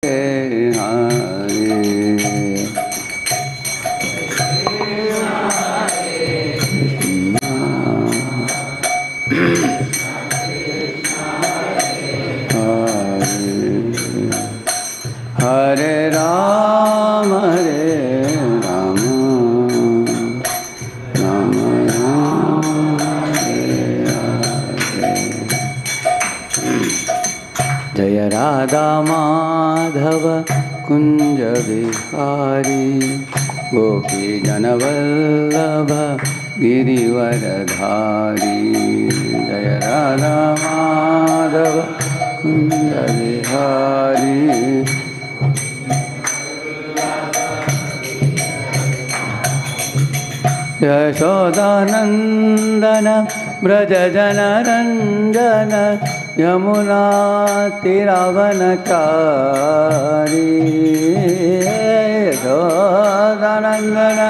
हरे राम राम राम हरे। जय राधा माधव कुंज विहारी गोपी जनवल्लभ गिरिवरधारी। जय राधा माधव कुंज विहारी यशोदानंदन ब्रज जनरंजन यमुना तीरावनचारी। यशोदानंदन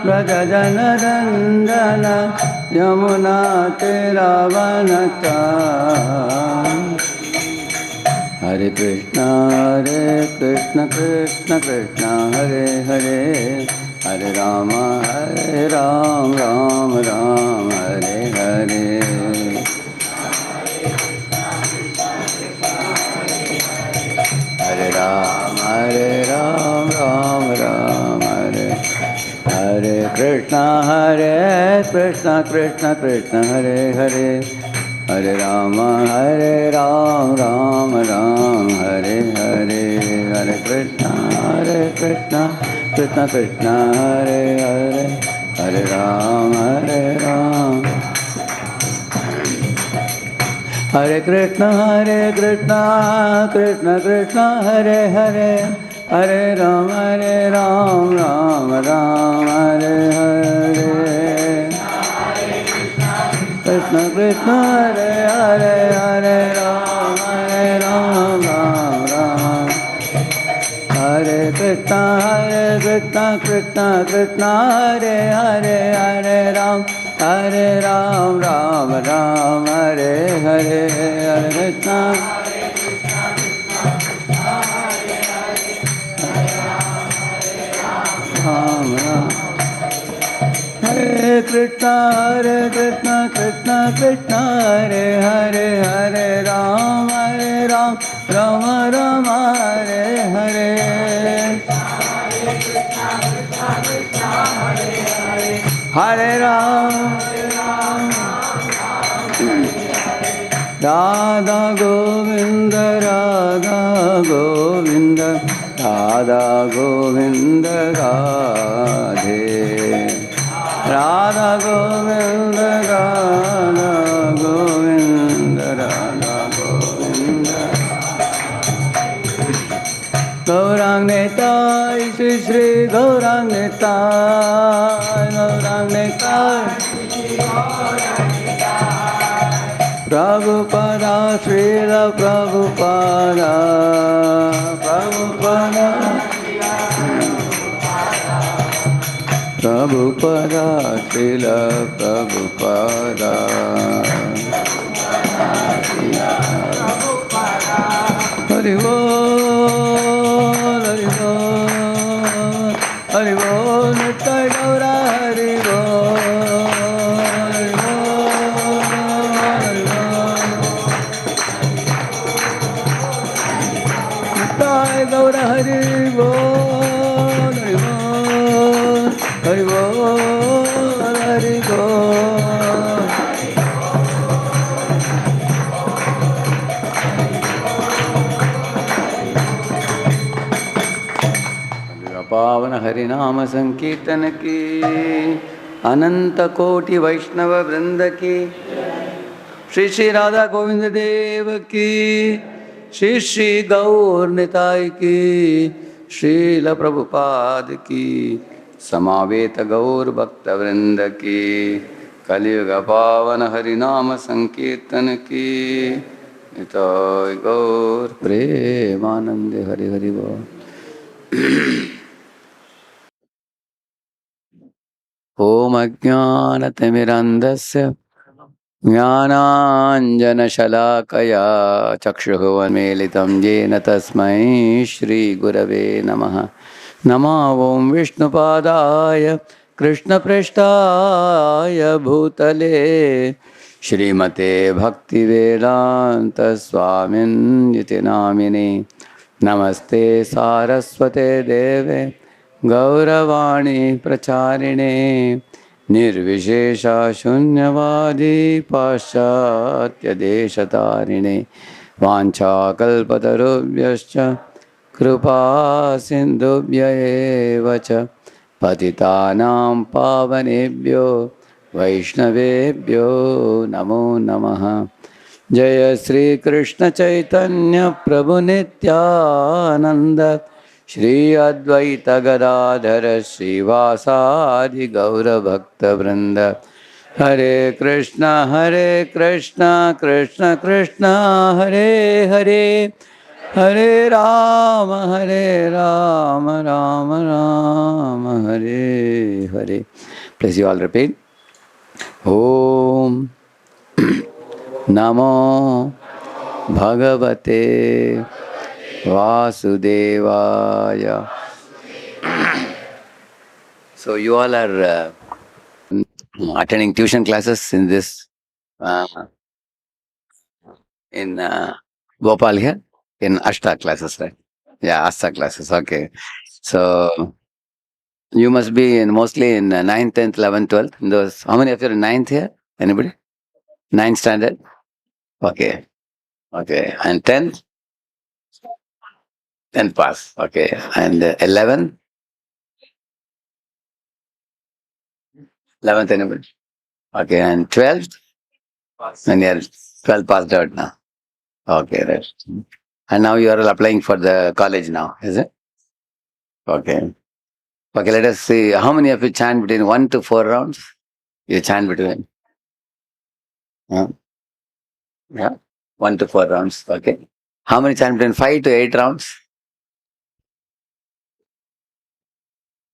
ब्रज जनरंजन यमुना तीरावनचारी। हरे कृष्ण कृष्ण कृष्ण हरे हरे हरे राम राम राम हरे हरे। हरे राम राम हरे हरे कृष्ण कृष्ण कृष्ण हरे हरे हरे राम राम हरे हरे। हरे कृष्ण कृष्ण कृष्ण हरे हरे हरे राम हरे कृष्ण कृष्ण कृष्ण हरे हरे हरे राम राम हरे हरे। कृष्ण कृष्ण हरे हरे हरे राम राम हरे कृष्ण कृष्ण कृष्ण हरे हरे हरे राम राम हरे हरे। हरे कृष्ण राम राम हरे कृष्ण कृष्ण कृष्ण हरे हरे हरे राम राम हरे हरे। हरे राम राधा गोविंद राधा गोविंद राधा गोविंद राधे। राधा गोविंद राधा गोविंद राधा गोविंद। गौरांग नेताय श्री श्री गौरांग नेताय गौरांग नेताय प्रभुपादा श्रील प्रभुपादा प्रभुपादा प्रभुपादा श्रील प्रभुपादा। हरि बोल हरि बोल हरि बोल नित्य गौरा हरि बोल हरि बोल नित्य गौरा हरि बोल हरि बोल हरि बोल। पावन हरि नाम संकीर्तन की अनंत कोटि वैष्णव वृंद की श्री श्री राधा गोविंद देव की श्री श्री गौर निताय की श्रील प्रभुपाद की समावेत गौर भक्त वृंद की कलियुग पावन हरि नाम संकीर्तन की निताय गौर प्रेमानंद हरि हरि बोल। ओम अज्ञानतिमिरन्धस्य ज्ञानाञ्जनशलाकया चक्षुरुन्मीलितं येन तस्मै श्रीगुरवे नमः। नमो ॐ विष्णुपादाय कृष्णपृष्ठाय भूतले श्रीमते भक्तिवेदान्तस्वामिन्निति नामिने। नमस्ते सारस्वते देवे गौरवाणी प्रचारिणे निर्विशेषा शून्यवादी पाश्चात्यदेशतारिणे वाञ्छाकल्पतरुभ्यश्च कृपा सिन्धुभ्य एव च पतितानां पावनेभ्यो वैष्णवेभ्यो नमो नमः। जय श्री कृष्ण चैतन्य प्रभु नित्यानंद श्री अद्वैत गदाधर श्रीवासादि गौर भक्त वृंद। Hare Krishna Krishna Krishna Hare Hare, Hare Rama Rama Rama Hare Hare. Please you all repeat. Om नमो भगवते वासुदेवाय। So you all are attending tuition classes in this in Bhopal here in Ashta classes, right? Yeah, Asta classes. Okay. So you must be in mostly in 9th, 10th, 11th, 12th. In those, how many of you are in 9th here? Anybody? 9th standard? Okay. Okay. And 10th? 10th pass. Okay. And 11th? 11th anybody? Okay. And 12th? And you're 12 passed out now. Okay, right. And now you are applying for the college now, is it? Okay. Okay, let us see. How many of you chant between 1 to 4 rounds? You chant between? Huh? Yeah. 1 to 4 rounds. Okay. How many chant between 5 to 8 rounds?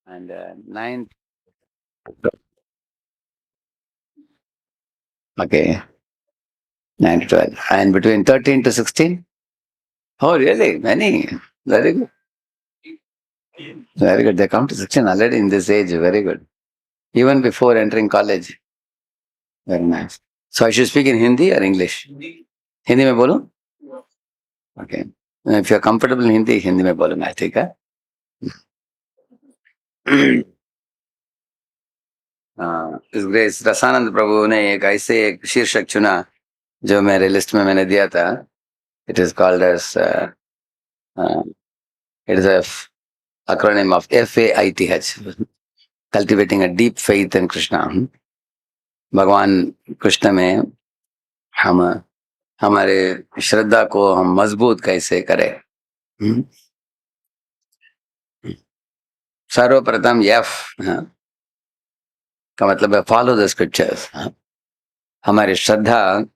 And 9. Okay. 9 to 12. And between 13 to 16? Oh, really? Many. Very good. Very good. They come to 16 already in this age. Very good. Even before entering college. Very nice. So I should speak in Hindi or English? Hindi में बोलूं? Okay. If you are comfortable in Hindi में बोलूंगा, ठीक है? इस रसानंद प्रभु ने एक ऐसे एक शीर्षक चुना जो मेरे लिस्ट में मैंने दिया था. It is called as it is a acronym of FAITH, cultivating a deep faith in Krishna. भगवान कृष्ण में हम हमारे श्रद्धा को हम मजबूत कैसे करें. सर्वप्रथम F का मतलब है फॉलो द स्क्रिप्चर्स. हमारी श्रद्धा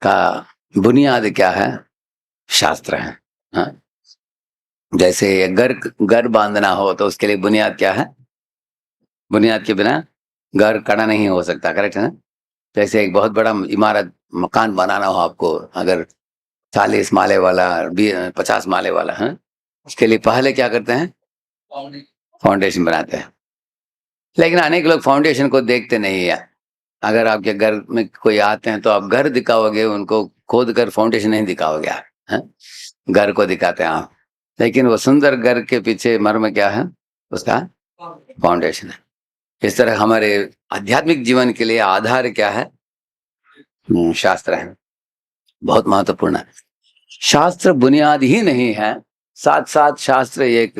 का बुनियाद क्या है? शास्त्र है. जैसे घर बांधना हो तो उसके लिए बुनियाद क्या है? बुनियाद के बिना घर खड़ा नहीं हो सकता. करेक्ट है ना? जैसे एक बहुत बड़ा इमारत मकान बनाना हो आपको, अगर 40 माले वाला 50 माले वाला है, उसके लिए पहले क्या करते हैं? फाउंडेशन बनाते हैं. लेकिन अनेक लोग फाउंडेशन को देखते नहीं है. अगर आपके घर में कोई आते हैं तो आप घर दिखाओगे, उनको खोद कर फाउंडेशन नहीं दिखाओगे. घर को दिखाते हैं आप, लेकिन वो सुंदर घर के पीछे मर्म क्या है? उसका फाउंडेशन है. इस तरह हमारे आध्यात्मिक जीवन के लिए आधार क्या है? शास्त्र है. बहुत महत्वपूर्ण है. शास्त्र बुनियाद ही नहीं है, साथ साथ शास्त्र एक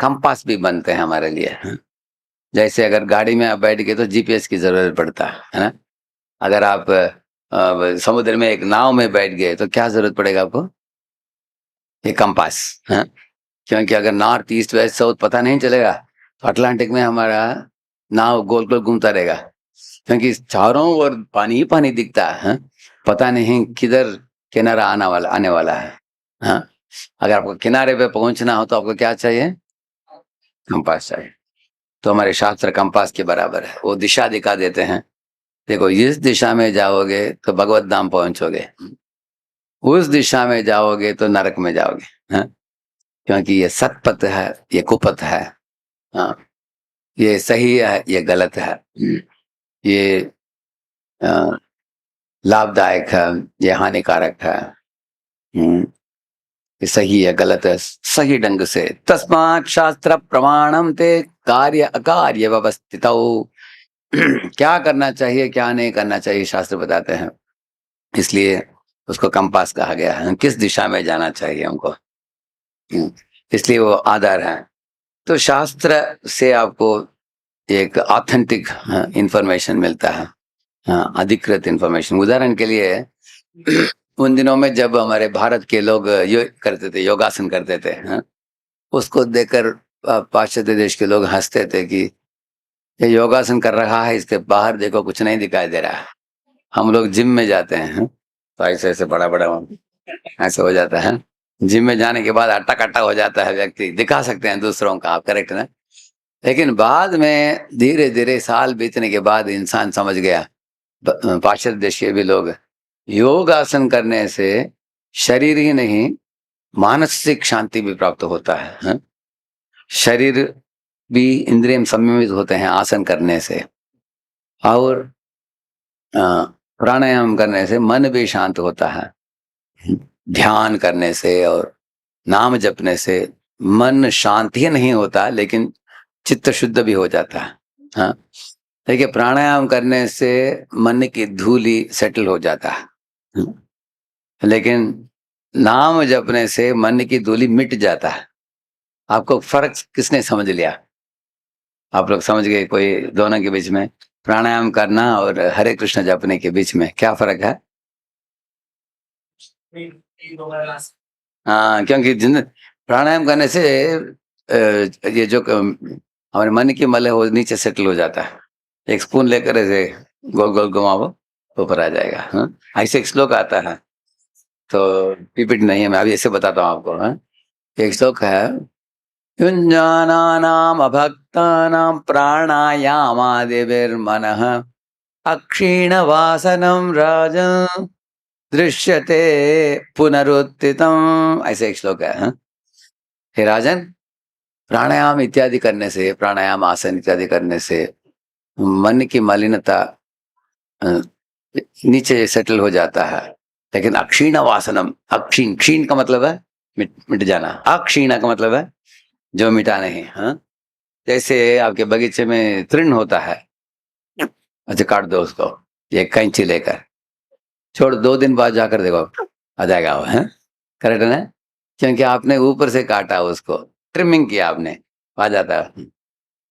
कंपास भी बनते हैं हमारे लिए. जैसे अगर गाड़ी में आप बैठ गए तो जीपीएस की जरूरत पड़ता है ना. अगर आप समुद्र में एक नाव में बैठ गए तो क्या जरूरत पड़ेगा आपको? एक कंपास. क्योंकि अगर नॉर्थ ईस्ट वेस्ट साउथ पता नहीं चलेगा तो अटलांटिक में हमारा नाव गोल गोल घूमता रहेगा, क्योंकि चारों ओर पानी ही पानी दिखता है. पता नहीं किधर किनारा आने वाला है. अगर आपको किनारे पे पहुंचना हो तो आपको क्या चाहिए? कंपास चाहिए. तो हमारे शास्त्र कंपास के बराबर है. वो दिशा दिखा देते हैं देखो, इस दिशा में जाओगे तो भगवत धाम पहुंचोगे, उस दिशा में जाओगे तो नरक में जाओगे। हाँ, क्योंकि ये सतपथ है, ये कुपथ है। हाँ, ये सही है, ये गलत है। ये अ, लाभदायक है, ये हानिकारक है। हम्म, ये सही है, गलत है, सही ढंग से। तस्मात् शास्त्र प्रमाणम ते कार्य अकार्य व्यवस्थित। क्या करना चाहिए, क्या नहीं करना चाहिए, शास्त्र बताते हैं। इसलिए उसको कंपास कहा गया है, किस दिशा में जाना चाहिए हमको। इसलिए वो आधार है। तो शास्त्र से आपको एक ऑथेंटिक इंफॉर्मेशन मिलता है, अधिकृत इंफॉर्मेशन। उदाहरण के लिए उन दिनों में जब हमारे भारत के लोग योग करते थे, योगासन करते थे, उसको देखकर पाश्चात्य देश के लोग हंसते थे कि ये योगासन कर रहा है, इसके बाहर देखो कुछ नहीं दिखाई दे रहा है। हम लोग जिम में जाते हैं, तो ऐसे ऐसे बड़ा बड़ा ऐसे हो जाता है। जिम में जाने के बाद अट्टा कट्टा हो जाता है व्यक्ति, दिखा सकते हैं दूसरों का, आप करेक्ट ना। लेकिन बाद में धीरे धीरे साल बीतने के बाद इंसान समझ गया, पाश्चात्य देश के भी लोग, योग आसन करने से शरीर ही नहीं, मानसिक शांति भी प्राप्त होता है, हाँ? शरीर भी इंद्रिय संयमित होते हैं आसन करने से, और प्राणायाम करने से मन भी शांत होता है। ध्यान करने से और नाम जपने से मन शांत ही नहीं होता, लेकिन चित्त शुद्ध भी हो जाता है। हाँ, देखिए, प्राणायाम करने से मन की धूली सेटल हो जाता है, लेकिन नाम जपने से मन की धूली मिट जाता है। आपको फर्क किसने समझ लिया? आप लोग समझ गए कोई दोनों के बीच में, प्राणायाम करना और हरे कृष्ण जपने के बीच में क्या फर्क है? हाँ, क्योंकि जिन प्राणायाम करने से ये जो हमारे मन की मल है वो नीचे सेटल हो जाता है। एक स्पून लेकर ऐसे गोल गोल घुमाओ, ऊपर आ जाएगा। हाँ, ऐसे एक श्लोक आता है, तो पीपीटी नहीं है, मैं अभी ऐसे बताता हूँ आपको। हाँ, एक श्लोक है, युञ्जानानाम् अभक्तानां प्राणायामादिभिर्मनः अक्षीणवासनं राजन् दृश्यते पुनरुत्थितम्। ऐसे एक श्लोक है। हाँ? हे राजन, प्राणायाम इत्यादि करने से, प्राणायाम आसन इत्यादि करने से मन की मलिनता नीचे सेटल हो जाता है। लेकिन अक्षीण वासनम, अक्षीण, क्षीण का मतलब है मिट मिट जाना, अक्षीण का मतलब है जो मिटा नहीं। हाँ, जैसे आपके बगीचे में तृण होता है, अच्छा काट दो उसको एक कैंची लेकर, छोड़ 2 दिन बाद जाकर देखो आ जाएगा वो, है करेक्ट है ना? क्योंकि आपने ऊपर से काटा उसको, ट्रिमिंग किया आपने, आ जाता है।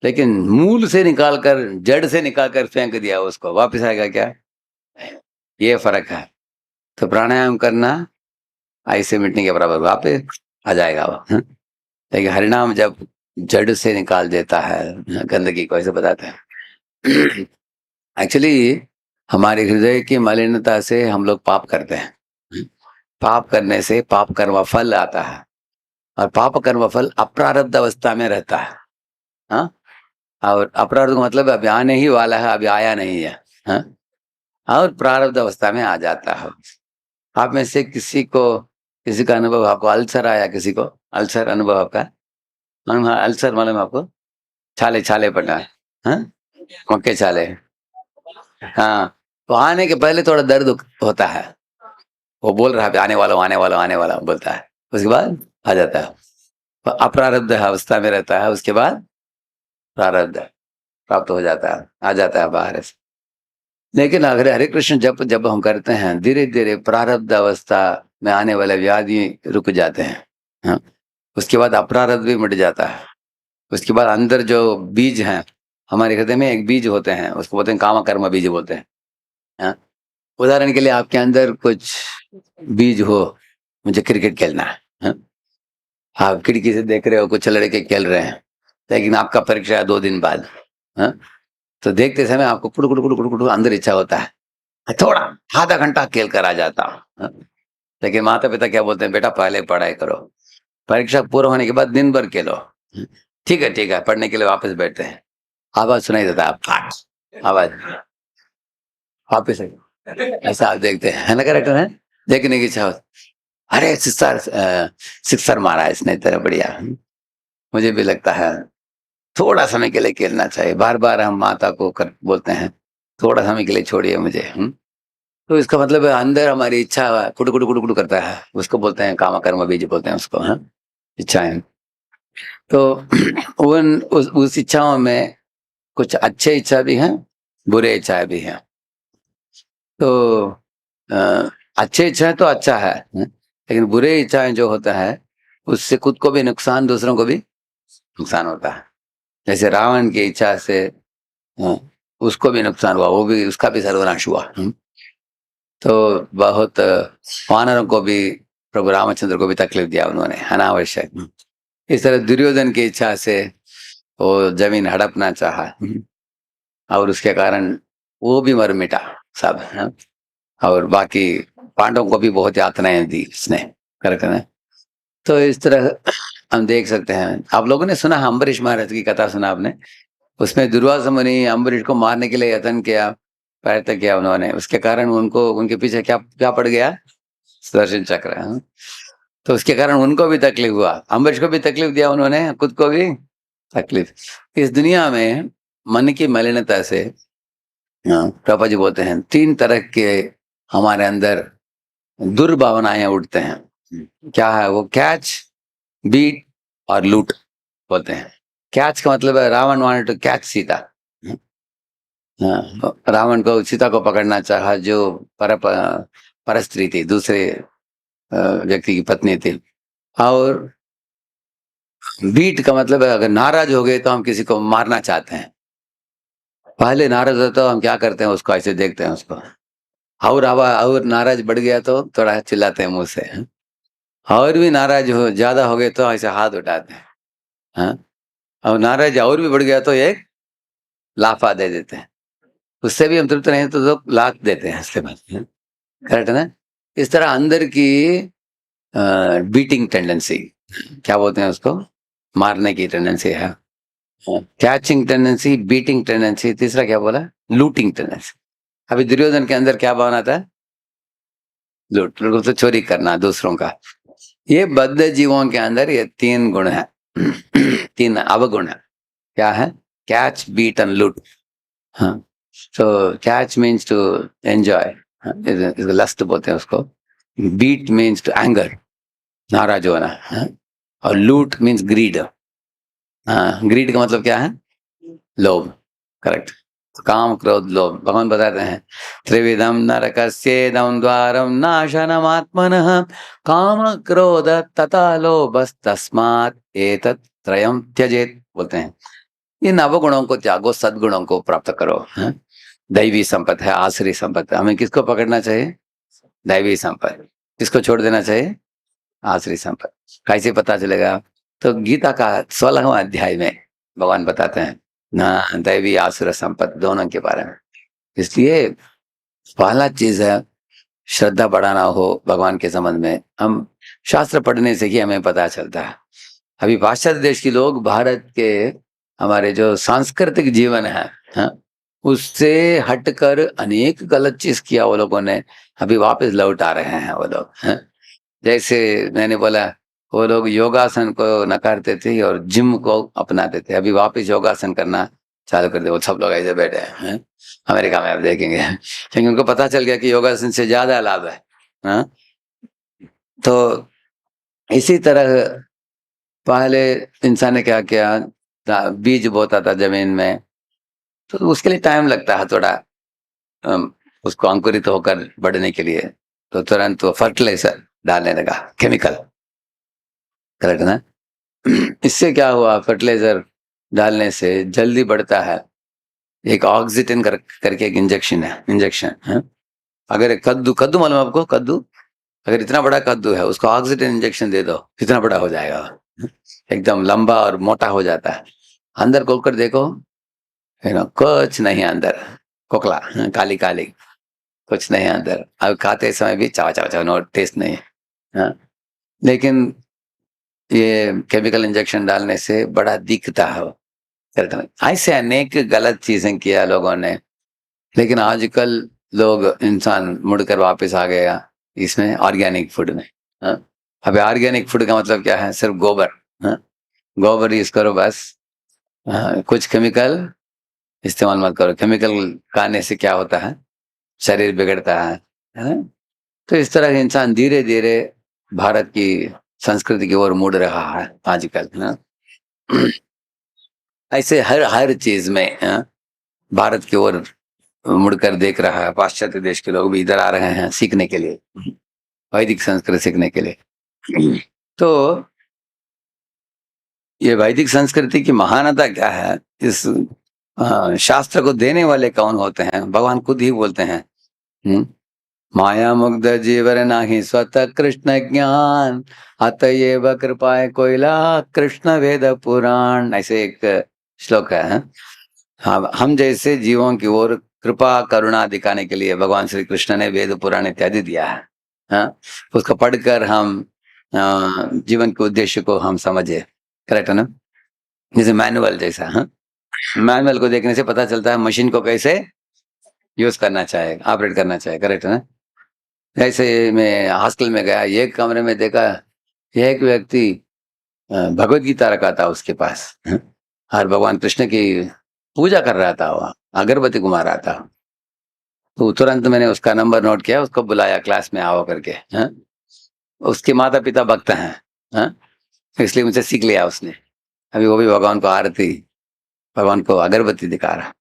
लेकिन मूल से निकाल कर, जड़ से निकाल कर फेंक दिया उसको, वापस आएगा क्या? ये फर्क है। तो प्राणायाम करना ऐसे मिटने के बराबर वापस आ जाएगा वो, हाँ? लेकिन हरिनाम जब जड़ से निकाल देता है गंदगी को, ऐसे बताते हैं। एक्चुअली हमारे हृदय की मलिनता से हम लोग पाप करते हैं। पाप करने से पाप कर्म फल आता है, और पाप कर्म फल अप्रारब्ध अवस्था में रहता है। हाँ, और अपराध का मतलब अभी आने ही वाला है, अभी आया नहीं है। हाँ, और प्रारब्ध अवस्था में आ जाता है। आप में से किसी का अनुभव, आपको अल्सर आया, किसी को अल्सर अनुभव आपका? अल्सर मालूम आपको? छाले छाले पड़ा है, हाँ? मक्के छाले। हाँ, तो आने के पहले थोड़ा दर्द होता है, वो बोल रहा है आने वाला हूं, आने वाला हूं, आने वाला हूं बोलता है, उसके बाद आ जाता है। तो अप्रारब्ध अवस्था में रहता है, उसके बाद प्रारब्ध प्राप्त हो जाता है, आ जाता है बाहर से। लेकिन अगर हरे कृष्ण जब जब हम करते हैं, धीरे धीरे प्रारब्ध अवस्था में आने वाले व्याधि रुक जाते हैं। हाँ? उसके बाद अपरारब्ध भी मिट जाता है। उसके बाद अंदर जो बीज हैं, हमारे हृदय में एक बीज होते हैं, उसको बोलते हैं काम कर्म बीज बोलते हैं। हाँ? उदाहरण के लिए आपके अंदर कुछ बीज हो, मुझे क्रिकेट खेलना है। हाँ? आप खिड़की से देख रहे हो कुछ लड़के खेल रहे हैं, लेकिन आपका परीक्षा है 2 दिन बाद। हाँ? तो देखते समय आपको कुड़ कुड़ कुड़ कुड़ कुड़ अंदर इच्छा होता है, थोड़ा आधा घंटा खेल कर आ जाता हूँ। हाँ? लेकिन माता पिता क्या बोलते हैं, बेटा पहले पढ़ाई करो, परीक्षा पूरा होने के बाद दिन भर खेलो। ठीक है, पढ़ने के लिए वापस बैठते हैं, आवाज सुनाई देता है, फाट आवाज। वापिस ऐसा आप देखते हैं, है ना, करेक्टर है, देखने की इच्छा होती, अरे सिक्सर मारा है इसने, तेरा बढ़िया। मुझे भी लगता है थोड़ा समय के लिए खेलना चाहिए, बार बार हम माता को बोलते हैं थोड़ा समय के लिए छोड़िए मुझे। तो इसका मतलब है अंदर हमारी इच्छा कुड़ कुड़ कुड़ कुड़ करता है, उसको बोलते हैं कामा कर्म बीज बोलते हैं उसको, हाँ, इच्छाएं। तो उस इच्छाओं में कुछ अच्छे इच्छा भी हैं, बुरे इच्छाएं भी हैं। तो अच्छे इच्छाएं तो अच्छा है, लेकिन बुरे इच्छाएं जो होता है उससे खुद को भी नुकसान, दूसरों को भी नुकसान होता है। जैसे रावण की इच्छा से उसको भी नुकसान हुआ, वो भी, उसका भी सर्वनाश हुआ। तो बहुत वानरों को भी, प्रभु रामचंद्र को भी तकलीफ दिया उन्होंने अनावश्यक। इस तरह दुर्योधन की इच्छा से वो जमीन हड़पना चाहा, और उसके कारण वो भी मर मिटा सब, और बाकी पांडवों को भी बहुत यातनाएं दी उसने, करेक्ट है ना। तो इस तरह हम देख सकते हैं। आप लोगों ने सुना अम्बरीश महाराज की कथा, सुना आपने? उसमें दुर्वासा मुनि अम्बरीश को मारने के लिए यत्न किया, प्रयत्न किया उन्होंने, उसके कारण उनको, उनके पीछे क्या क्या पड़ गया? सुदर्शन चक्र, तो उसके कारण उनको भी तकलीफ हुआ, अम्बरीश को भी तकलीफ दिया उन्होंने, खुद को भी तकलीफ। इस दुनिया में मन की मलिनता से, पापा जी बोलते हैं, 3 तरह के हमारे अंदर दुर्भावनाएं उठते हैं। क्या है वो? कैच, बीट और लूट बोलते हैं। कैच का मतलब है Ravan wanted to catch Sita, Ravan को सीता को पकड़ना चाहा, जो परस्त्री थी, दूसरे व्यक्ति की पत्नी थी। और बीट का मतलब है अगर नाराज हो गए तो हम किसी को मारना चाहते हैं। पहले नाराज होता तो हम क्या करते हैं, उसको ऐसे देखते हैं उसको, और नाराज बढ़ गया तो थोड़ा चिल्लाते हैं मुंह से, और भी नाराज हो ज्यादा हो गए तो ऐसे हाथ उठाते हैं, हाँ? और नाराज और भी बढ़ गया तो एक लाफा दे देते हैं, उससे भी हम तृप्त नहीं तो लोग लात देते हैं इसके बाद, करेक्ट है ना। इस तरह अंदर की बीटिंग टेंडेंसी, क्या बोलते हैं उसको, मारने की टेंडेंसी है, कैचिंग टेंडेंसी, बीटिंग टेंडेंसी, तीसरा क्या बोला? Looting tendency. अभी दुर्योधन के अंदर क्या भावना था? लूट, तो चोरी करना दूसरों का। ये बद्ध जीवों के अंदर ये 3 गुण है, 3 अवगुण है। क्या है? कैच, बीट एंड लूट। हाँ, तो catch means to enjoy, lust बोलते हैं उसको। बीट मीन्स टू एंगर, नाराज होना, और लूट मीन्स ग्रीड। हाँ, ग्रीड का मतलब क्या है? लोभ, करेक्ट। तो काम, क्रोध, लोभ, भगवान बताते हैं त्रिविधम नरकस्येदं द्वारम नाशनमात्मनः काम क्रोध तथा लोभस्तस्मात् एतत् त्रयं त्यजेत, बोलते हैं इन अवगुणों को त्यागो, सद्गुणों को प्राप्त करो। दैवी संपत्ति है, आसुरी संपत्ति। हमें किसको पकड़ना चाहिए? दैवी संपत्ति। किसको छोड़ देना चाहिए? आसुरी संपत्ति। कैसे पता चलेगा? तो गीता का 16वां अध्याय में भगवान बताते हैं ना, दैवी आसुर संपत्ति दोनों के बारे में। इसलिए पहला चीज है श्रद्धा बढ़ाना हो भगवान के संबंध में, हम शास्त्र पढ़ने से ही हमें पता चलता है। अभी पाश्चात्य देश के लोग भारत के हमारे जो सांस्कृतिक जीवन है, उससे हटकर अनेक गलत चीज किया वो लोगों ने, अभी वापस लौट आ रहे हैं वो लोग, जैसे मैंने बोला, वो लोग योगासन को नकारते थे और जिम को अपनाते थे, अभी वापस योगासन करना चालू कर दे, वो सब लोग ऐसे बैठे हैं। अमेरिका में आप देखेंगे, क्योंकि उनको पता चल गया कि योगासन से ज्यादा लाभ है, हाँ? तो इसी तरह पहले इंसान ने क्या किया, बीज बोता था जमीन में, तो उसके लिए टाइम लगता है थोड़ा, उसको अंकुरित होकर बढ़ने के लिए, तो तुरंत वो फर्टिलाइजर डालने लगा, केमिकल, करेक्ट ना। इससे क्या हुआ, फर्टिलाइजर डालने से जल्दी बढ़ता है। एक ऑक्सीजन करके एक इंजेक्शन है। अगर एक कद्दू, कद्दू मालूम आपको? कद्दू, अगर इतना बड़ा कद्दू है उसको ऑक्सीजन इंजेक्शन दे दो, कितना बड़ा हो जाएगा, एकदम लंबा और मोटा हो जाता है। अंदर खोलकर देखो, कुछ नहीं अंदर, खोखला, काली काली, कुछ नहीं अंदर। अब खाते समय भी चावा चावा चावा, नो टेस्ट नहीं, हाँ? लेकिन ये केमिकल इंजेक्शन डालने से बड़ा दिखता है, ऐसे अनेक गलत चीजें किया लोगों ने। लेकिन आजकल लोग इंसान मुड़कर वापस आ गया इसमें ऑर्गेनिक फूड में। हाँ? अभी ऑर्गेनिक फूड का मतलब क्या है? सिर्फ गोबर। हाँ? गोबर यूज करो बस। हाँ, कुछ केमिकल इस्तेमाल मत करो। केमिकल खाने से क्या होता है? शरीर बिगड़ता है ना? तो इस तरह इंसान धीरे धीरे भारत की संस्कृति की ओर मुड़ रहा है आजकल, है ना? ऐसे हर हर चीज में भारत की ओर मुड़कर देख रहा है। पाश्चात्य देश के लोग भी इधर आ रहे हैं सीखने के लिए, वैदिक संस्कृत सीखने के लिए। तो ये वैदिक संस्कृति की महानता क्या है? इस शास्त्र को देने वाले कौन होते हैं? भगवान खुद ही बोलते हैं, माया मुग्ध जीवर नाही स्वतः कृष्ण ज्ञान, अतएव कृपाए कोयला कृष्ण वेद पुराण, ऐसे एक श्लोक है। हाँ, हम जैसे जीवों की ओर कृपा करुणा दिखाने के लिए भगवान श्री कृष्ण ने वेद पुराण इत्यादि दिया है। हाँ, उसको पढ़कर हम जीवन के उद्देश्य को हम समझे। करेक्ट है ना? जैसे मैनुअल जैसा। हाँ, मैनुअल को देखने से पता चलता है मशीन को कैसे यूज करना चाहिए, ऑपरेट करना चाहिए। करेक्ट है ना? ऐसे मैं हॉस्टल में गया, एक कमरे में देखा एक व्यक्ति भगवत गीता रखा था उसके पास, और भगवान कृष्ण की पूजा कर रहा था, वह अगरबत्ती घुमा रहा था। तो तुरंत मैंने उसका नंबर नोट किया, उसको बुलाया क्लास में आओ करके। उसके माता पिता भक्त हैं, इसलिए मुझसे सीख लिया उसने। अभी वो भी भगवान को आरती, भगवान को अगरबत्ती दिखा रहा।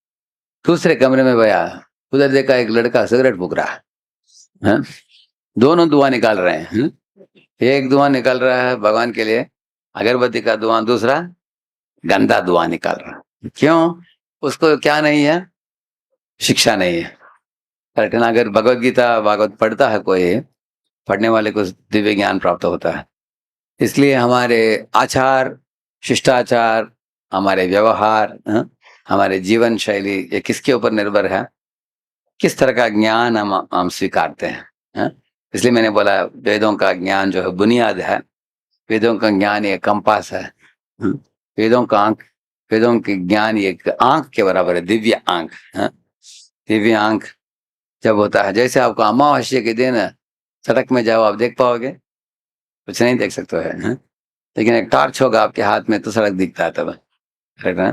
दूसरे कमरे में गया, उधर देखा एक लड़का सिगरेट फूक रहा है। दोनों धुआं निकाल रहे हैं। एक धुआं निकल रहा है भगवान के लिए अगरबत्ती का धुआं, दूसरा गंदा धुआं निकाल रहा है। क्यों? उसको क्या नहीं है? शिक्षा नहीं है। करेक्ट है ना? अगर भगवत गीता भागवत पढ़ता है कोई, पढ़ने वाले को दिव्य ज्ञान प्राप्त होता है। इसलिए हमारे आचार शिष्टाचार, हमारे व्यवहार, हमारे जीवन शैली, ये किसके ऊपर निर्भर है? किस तरह का ज्ञान हम स्वीकारते हैं। इसलिए मैंने बोला वेदों का ज्ञान जो है बुनियाद है। वेदों का ज्ञान एक कंपास है। वेदों का आंख, वेदों के ज्ञान एक आंख के बराबर है, दिव्य आंख। दिव्य आंख जब होता है, जैसे आपको अमावस्या के दिन सड़क में जाओ, आप देख पाओगे? कुछ नहीं देख सकते है, लेकिन एक टॉर्च होगा आपके हाथ में तो सड़क दिखता है तब। है?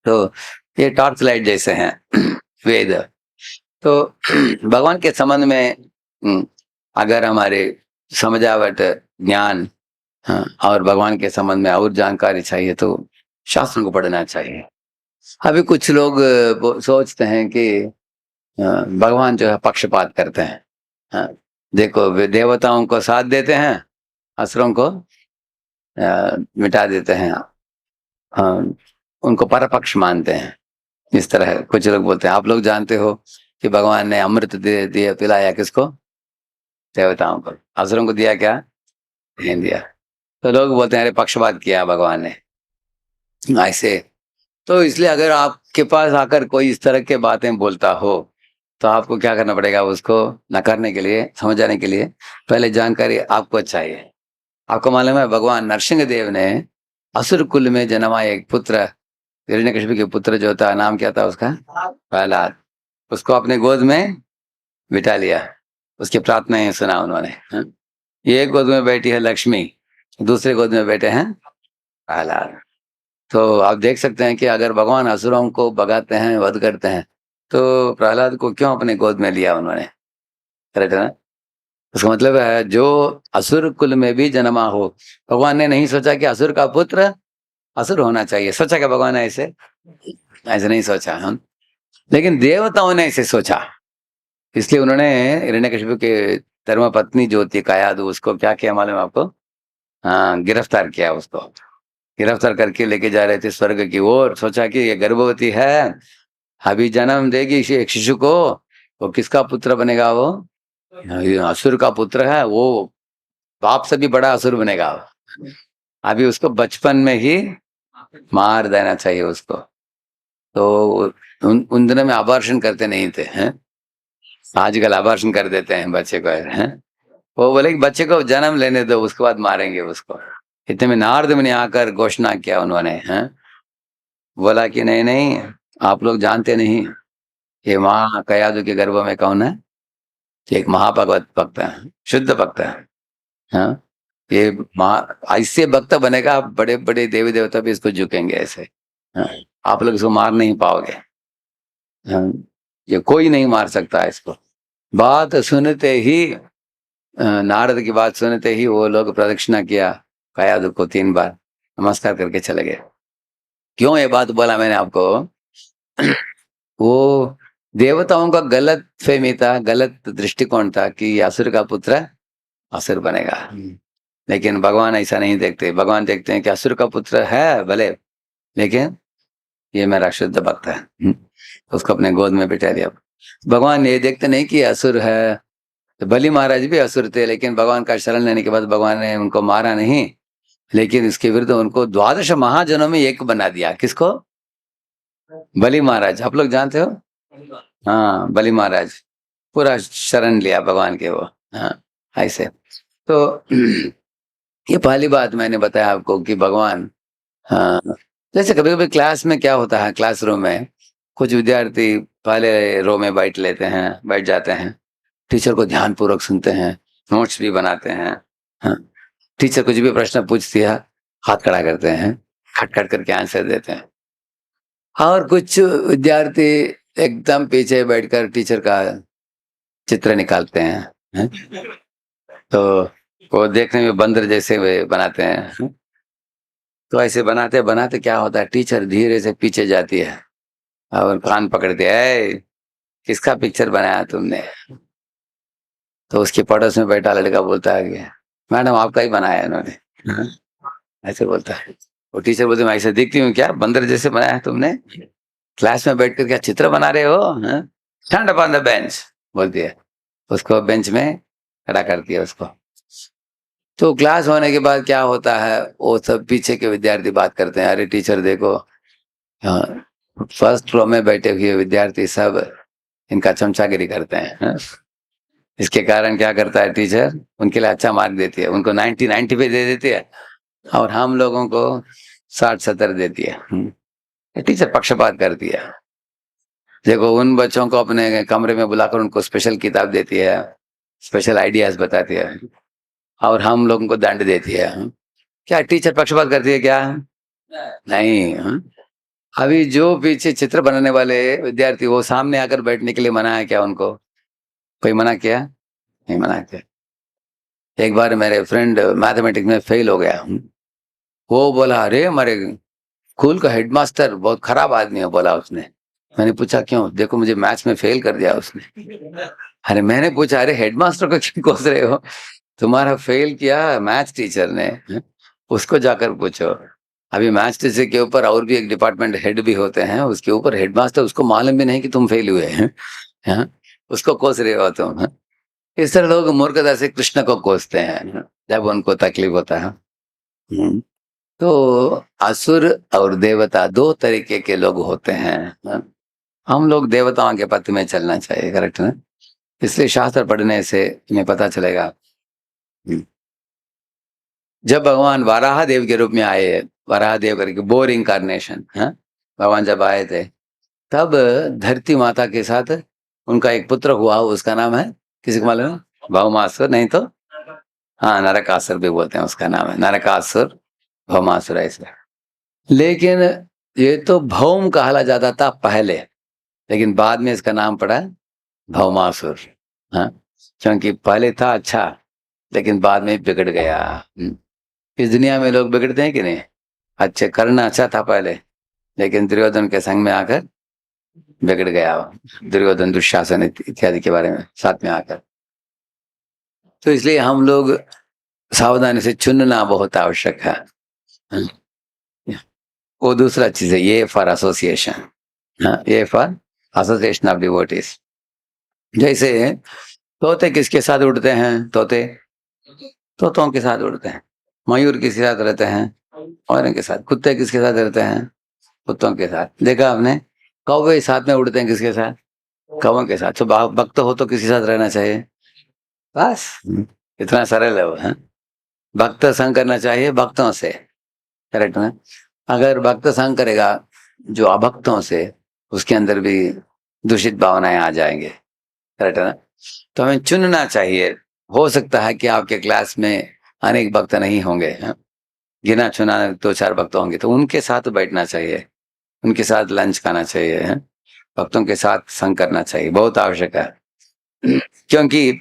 तो ये टॉर्च लाइट जैसे हैं वेद। तो भगवान के संबंध में अगर हमारे समझावट ज्ञान, और भगवान के संबंध में और जानकारी चाहिए तो शास्त्रों को पढ़ना चाहिए। अभी कुछ लोग सोचते हैं कि भगवान जो है पक्षपात करते हैं। देखो, वे देवताओं को साथ देते हैं, असुरों को मिटा देते हैं। उनको परपक्ष मानते हैं। इस तरह कुछ लोग बोलते हैं। आप लोग जानते हो कि भगवान ने अमृत दे दिया, पिलाया किसको? देवताओं को। असुरों को दिया क्या? नहीं दिया। तो लोग बोलते हैं अरे पक्षपात किया भगवान ने, ऐसे। तो इसलिए अगर आपके पास आकर कोई इस तरह के बातें बोलता हो तो आपको क्या करना पड़ेगा? उसको नकारने के लिए, समझाने के लिए पहले जानकारी आपको चाहिए। आपको मालूम है भगवान नरसिंह देव ने असुर कुल में जन्मा एक पुत्र, हिरण्यकशिपु के पुत्र जो था, नाम क्या था उसका? प्रहलाद। उसको अपने गोद में बिठा लिया, उसकी प्रार्थनाएं सुना उन्होंने। ये एक गोद में बैठी है लक्ष्मी, दूसरे गोद में बैठे हैं प्रहलाद। तो आप देख सकते हैं कि अगर भगवान असुरों को भगाते हैं, वध करते हैं, तो प्रहलाद को क्यों अपने गोद में लिया उन्होंने? करेक्ट है ना? उसका मतलब है जो असुर कुल में भी जन्मा हो, भगवान ने नहीं सोचा कि असुर का पुत्र असुर होना चाहिए। सोचा क्या भगवान ने? ऐसे ऐसे नहीं सोचा हम, लेकिन देवताओं ने ऐसे सोचा। इसलिए उन्होंने हिरण्यकशिपु के धर्म पत्नी जो थी कायादु, उसको क्या किया मालूम है आपको? हाँ, गिरफ्तार किया। उसको गिरफ्तार करके लेके जा रहे थे स्वर्ग की ओर। सोचा कि ये गर्भवती है, अभी जन्म देगी एक शिशु को, वो किसका पुत्र बनेगा? वो असुर का पुत्र है, वो बाप से भी बड़ा असुर बनेगा। अभी उसको बचपन में ही मार देना चाहिए उसको। तो उन दिनों में अबॉर्शन करते नहीं थे, हैं? आजकल अबॉर्शन कर देते हैं बच्चे को, हैं? वो बोले कि बच्चे को जन्म लेने दो, उसके बाद मारेंगे उसको। इतने में नारद मुनि आकर घोषणा किया उन्होंने, हैं? बोला कि नहीं नहीं, आप लोग जानते नहीं, ये महाकयादु के गर्भ में कौन है? एक महाभगवत भक्त है, शुद्ध भक्त है। हाँ, ये ऐसे भक्त बनेगा, बड़े बड़े देवी देवता भी इसको झुकेंगे ऐसे। हाँ, आप लोग इसको मार नहीं पाओगे। हाँ, ये कोई नहीं मार सकता है इसको। बात सुनते ही नारद की बात सुनते ही वो लोग प्रदक्षिणा किया कयादु को 3 बार, नमस्कार करके चले गए। क्यों ये बात बोला मैंने आपको? वो देवताओं का गलत फहमी था, गलत दृष्टिकोण था कि असुर का पुत्र असुर बनेगा। लेकिन भगवान ऐसा नहीं देखते। भगवान देखते हैं कि असुर का पुत्र है भले, लेकिन ये मेरा शुद्ध भक्त है। उसको अपने गोद में बिठा दिया। भगवान ये देखते नहीं कि असुर है। तो बलि महाराज भी असुर थे, लेकिन भगवान का शरण लेने के बाद भगवान ने उनको मारा नहीं, लेकिन इसके विरुद्ध उनको 12 महाजनों में एक बना दिया। किसको? बलि महाराज। आप लोग जानते हो? हाँ, बलि महाराज पूरा शरण लिया भगवान के वो। हाँ, ऐसे तो ये पहली बात मैंने बताया आपको कि भगवान, हाँ, जैसे कभी कभी क्लास में क्या होता है, क्लासरूम में कुछ विद्यार्थी पहले रो में बैठ जाते हैं, टीचर को ध्यान पूर्वक सुनते हैं, नोट्स भी बनाते हैं। हाँ, टीचर कुछ भी प्रश्न पूछती है, हाथ खड़ा करते हैं, खट खट करके आंसर देते हैं। और कुछ विद्यार्थी एकदम पीछे बैठकर टीचर का चित्र निकालते हैं। तो वो देखने में बंदर जैसे वे बनाते हैं। तो ऐसे बनाते बनाते क्या होता है, टीचर धीरे से पीछे जाती है और कान पकड़ते है, किसका पिक्चर बनाया तुमने? तो उसके पड़ोस में बैठा लड़का बोलता है कि मैडम आपका ही बनाया है इन्होंने। ऐसे बोलता है। वो टीचर बोलते मैं ऐसे दिखती हूँ क्या, बंदर जैसे बनाया है तुमने? क्लास में बैठकर क्या चित्र बना रहे हो? Stand up on the bench बोलती है। उसको बेंच में खड़ा करती है उसको। तो क्लास होने के बाद क्या होता है, वो सब पीछे के विद्यार्थी बात करते हैं, अरे टीचर देखो, हाँ, फर्स्ट रो में बैठे हुए विद्यार्थी सब इनका चमचागिरी करते हैं। इसके कारण क्या करता है टीचर, उनके लिए अच्छा मार्क देती है, उनको 90 पे दे देती है और हम लोगों को 60-70 देती है। टीचर पक्षपात करती है। देखो, उन बच्चों को अपने कमरे में बुलाकर उनको स्पेशल किताब देती है, स्पेशल आइडियाज बताती है, और हम लोगों को दंड देती है। क्या टीचर पक्षपात करती है क्या? नहीं। अभी जो पीछे चित्र बनाने वाले विद्यार्थी, वो सामने आकर बैठने के लिए मना है क्या उनको? कोई मना किया? नहीं मना किया। एक बार मेरे फ्रेंड मैथमेटिक्स में फेल हो गया। वो बोला अरे हमारे स्कूल का हेडमास्टर बहुत खराब आदमी है, बोला उसने। मैंने पूछा क्यों? देखो मुझे मैथ्स में फेल कर दिया उसने। अरे मैंने पूछा अरे हेडमास्टर को क्यों कोस रहे हो? तुम्हारा फेल किया मैथ्स टीचर ने, उसको जाकर पूछो। अभी मैथ्स टीचर के ऊपर और भी एक डिपार्टमेंट हेड भी होते हैं, उसके ऊपर हेडमास्टर, उसको मालूम भी नहीं कि तुम फेल हुए हैं। उसको कोस रहे हो तुम। इस तरह लोग मूर्खता से कृष्ण को कोसते हैं जब उनको तकलीफ होता है। तो असुर और देवता 2 तरीके के लोग होते हैं। हम लोग देवताओं के पथ में चलना चाहिए, करेक्ट ना? इसलिए शास्त्र पढ़ने से हमें पता चलेगा। जब भगवान वाराह देव के रूप में आए, वाराह देव करके बोर इंकारनेशन, भगवान जब आए थे, तब धरती माता के साथ उनका एक पुत्र हुआ, उसका नाम है, किसी को मालूम है? भौमासुर, नहीं तो हाँ, नरकासुर भी बोलते हैं, उसका नाम है नरकासुर, भौमासुर ऐसे। लेकिन ये तो भौम कहला जाता था पहले, लेकिन बाद में इसका नाम पड़ा भौमासुर। क्योंकि पहले था अच्छा, लेकिन बाद में बिगड़ गया। इस दुनिया में लोग बिगड़ते हैं कि नहीं? अच्छे करना अच्छा था पहले, लेकिन दुर्योधन के संग में आकर बिगड़ गया। दुर्योधन, दुशासन इत्यादि के बारे में साथ में आकर। तो इसलिए हम लोग सावधानी से चुनना बहुत आवश्यक है। वो दूसरा चीज है, ये फॉर एसोसिएशन। ये फॉर एसोसिएशन ऑफ डिवोटीज। जैसे तोते किसके साथ उड़ते हैं? तोते तोतों के साथ उड़ते हैं। मयूर किसके साथ रहते हैं? मयूरों के साथ। कुत्ते किसके साथ रहते हैं? कुत्तों के साथ। देखा आपने? कौवे साथ में उड़ते हैं किसके साथ? कौवों के साथ। तो भक्त हो तो किसके साथ रहना चाहिए? बस इतना सरल है वो। भक्त संग करना चाहिए भक्तों से, करेक्ट ना? अगर भक्त संग करेगा जो अभक्तों से, उसके अंदर भी दूषित भावनाएं आ जाएंगे, करेक्ट है ना। तो हमें चुनना चाहिए। हो सकता है कि आपके क्लास में अनेक भक्त नहीं होंगे, हाँ? गिना चुना 2-4 भक्त होंगे, तो उनके साथ बैठना चाहिए, उनके साथ लंच खाना चाहिए, हाँ? भक्तों के साथ संग करना चाहिए, बहुत आवश्यक है। क्योंकि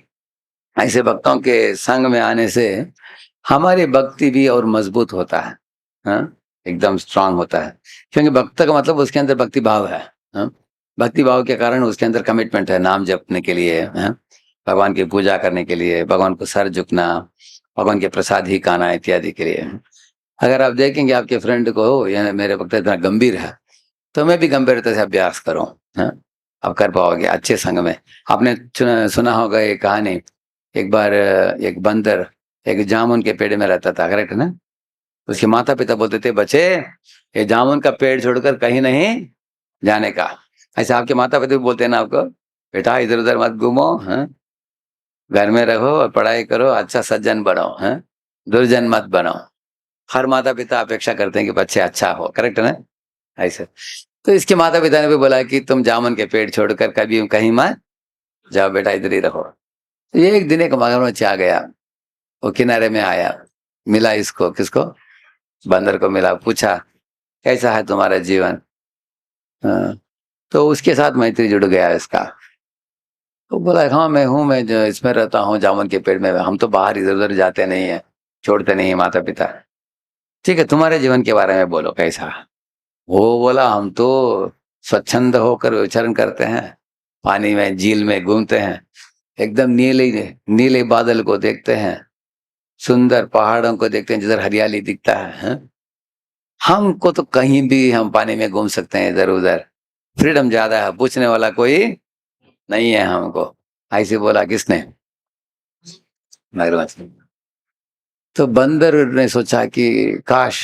ऐसे भक्तों के संग में आने से हमारी भक्ति भी और मजबूत होता है, हाँ? एकदम स्ट्रांग होता है। क्योंकि भक्त का मतलब उसके अंदर भक्ति भाव है, हाँ? भक्ति भाव के कारण उसके अंदर कमिटमेंट है, नाम जपने के लिए, हाँ? भगवान की पूजा करने के लिए, भगवान को सर झुकना, भगवान के प्रसाद ही खाना इत्यादि के लिए। अगर आप देखेंगे आपके फ्रेंड को या मेरे भक्त इतना गंभीर है, तो मैं भी गंभीरता से अभ्यास करो, हाँ? आप कर पाओगे अच्छे संग में। आपने सुना होगा ये कहानी, एक बार एक बंदर एक जामुन के पेड़ में रहता था, करेक्ट है ना। उसके माता पिता बोलते थे, बच्चे ये जामुन का पेड़ छोड़कर कहीं नहीं जाने का। ऐसे आपके माता पिता भी बोलते हैं ना आपको, बेटा इधर उधर मत घूमो, हाँ? घर में रहो और पढ़ाई करो, अच्छा सज्जन बनो, हाँ? दुर्जन मत बनो। हर माता पिता अपेक्षा करते हैं कि बच्चे अच्छा हो, करेक्ट है ना। ऐसे तो इसके माता पिता ने भी बोला कि तुम जामुन के पेड़ छोड़कर कभी कहीं मत जाओ, बेटा इधर ही रहो। तो ये एक दिन एक मगरमच्छ आ गया, वो किनारे में आया, मिला इसको, किसको, बंदर को मिला, पूछा कैसा है तुम्हारा जीवन, हाँ? तो उसके साथ मैत्री जुड़ गया इसका। तो बोला हाँ मैं हूँ, मैं जो इसमें रहता हूँ जामुन के पेड़ में, हम तो बाहर इधर उधर जाते नहीं है, छोड़ते नहीं है माता पिता। ठीक है, तुम्हारे जीवन के बारे में बोलो कैसा। वो बोला हम तो स्वच्छंद होकर विचरण करते हैं, पानी में झील में घूमते हैं, एकदम नीले नीले बादल को देखते हैं, सुंदर पहाड़ों को देखते हैं जिधर हरियाली दिखता है, हाँ? हमको तो कहीं भी हम पानी में घूम सकते हैं, इधर उधर फ्रीडम ज्यादा है, पूछने वाला कोई नहीं है हमको। ऐसे बोला किसने, मगरमच्छ ने। तो बंदर ने सोचा कि काश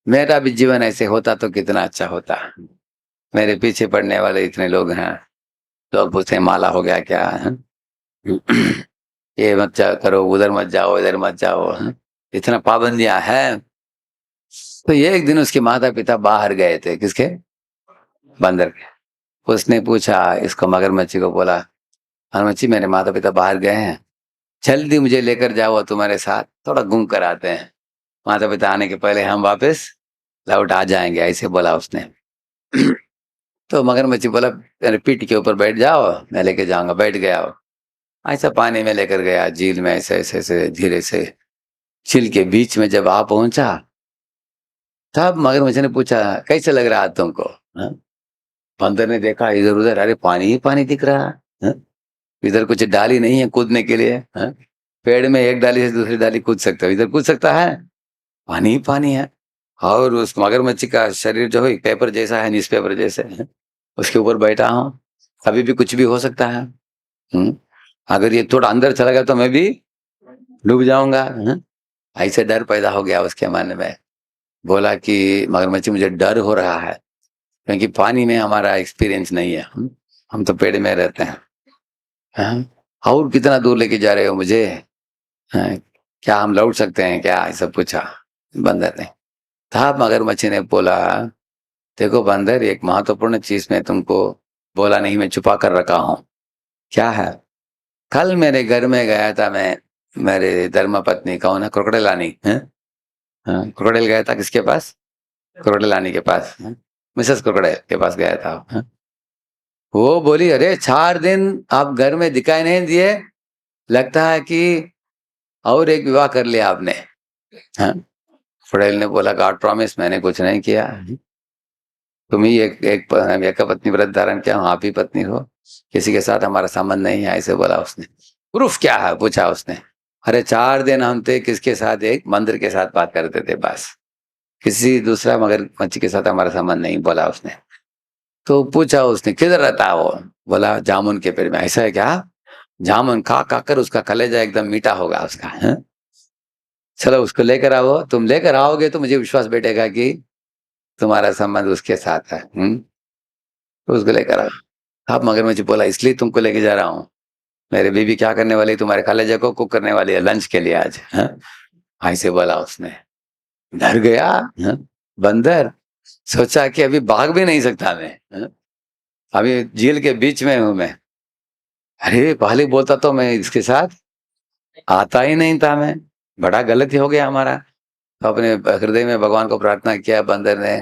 मेरा भी जीवन ऐसे होता तो कितना अच्छा होता। मेरे पीछे पड़ने वाले इतने लोग हैं, लोग पूछते हैं माला हो गया क्या, हाँ? ये मत करो, उधर मत जाओ, इधर मत जाओ, हाँ? इतना पाबंदियां हैं। तो ये एक दिन उसके माता पिता बाहर गए थे, किसके, बंदर के। उसने पूछा इसको, मगरमच्छी को बोला, मगरमच्छी मेरे माता पिता बाहर गए हैं, जल्दी मुझे लेकर जाओ तुम्हारे साथ, थोड़ा घूम कर आते हैं, माता पिता आने के पहले हम वापस लौट आ जाएंगे, ऐसे बोला उसने। तो मगरमच्छी बोला मेरे पीठ के ऊपर बैठ जाओ, मैं लेके जाऊंगा, बैठ गया वो। ऐसा पानी में लेकर गया, झील में ऐसे ऐसे ऐसे धीरे से, झील के बीच में जब आ पहुंचा, तब मगरमच्छ ने पूछा कैसे लग रहा है तुमको, हाँ? बंदर ने देखा इधर उधर, अरे पानी ही पानी दिख रहा है, हाँ? इधर कुछ डाली नहीं है कूदने के लिए, हाँ? पेड़ में एक डाली से दूसरी डाली कूद सकता है, इधर कूद सकता है, पानी ही पानी है। और उस मगरमच्छ का शरीर जो है पेपर जैसा है, न्यूज पेपर जैसे है, उसके ऊपर बैठा हूँ, कभी भी कुछ भी हो सकता है, हम्म? अगर ये थोड़ा अंदर चला गया तो मैं भी डूब जाऊंगा, हाँ? ऐसे डर पैदा हो गया उसके मन में। बोला कि मगरमच्छ मुझे डर हो रहा है, क्योंकि पानी में हमारा एक्सपीरियंस नहीं है, हम तो पेड़ में रहते हैं, हाँ? और कितना दूर लेके जा रहे हो मुझे, हाँ? क्या हम लौट सकते हैं क्या, ऐसा पूछा बंदर ने। था मगरमच्छ ने बोला देखो बंदर, एक महत्वपूर्ण चीज में तुमको बोला नहीं, मैं छुपा कर रखा हूँ। क्या है, कल मेरे घर में गया था मैं, मेरे धर्म पत्नी कौन है, क्रोकोडाइल है, हाँ? क्रोकोडाइल गया था किसके पास, क्रोकोडाइल के पास, हाँ? मिसेस क्रोकोडाइल के पास गया था, हाँ? वो बोली अरे 4 दिन आप घर में दिखाई नहीं दिए, लगता है कि और एक विवाह कर लिया आपने, हाँ? क्रोकोडाइल ने बोला गॉड प्रॉमिस, मैंने कुछ नहीं किया, तुम ही एक पत्नी व्रत धारण किया, आप ही पत्नी हो, किसी के साथ हमारा संबंध नहीं है, ऐसे बोला उसने। प्रूफ क्या है पूछा उसने। अरे 4 दिन हम थे किसके साथ, एक मंदिर के साथ बात करते थे बस, किसी दूसरा मगरमच्छ के साथ हमारा संबंध नहीं, बोला उसने। तो पूछा उसने किधर रहता है वो, बोला जामुन के पेड़ में। ऐसा है क्या, जामुन खा खा कर उसका कलेजा एकदम मीठा होगा उसका, है? चलो उसको लेकर आओ, तुम लेकर आओगे तो मुझे विश्वास बैठेगा कि तुम्हारा संबंध उसके साथ है, तो उसको लेकर आओ। आप मगरमच्छ बोला इसलिए तुमको लेके जा रहा हूँ, मेरे बीबी क्या करने वाली, तुम्हारे कलेजे को कुक करने वाली है लंच के लिए आज, है? ऐसे बोला उसने। डर गया, है? बंदर सोचा कि अभी भाग भी नहीं सकता मैं, है? अभी झील के बीच में हूं मैं। अरे पहले बोलता तो मैं इसके साथ आता ही नहीं था मैं, बड़ा गलत ही हो गया हमारा। तो अपने हृदय में भगवान को प्रार्थना किया बंदर ने,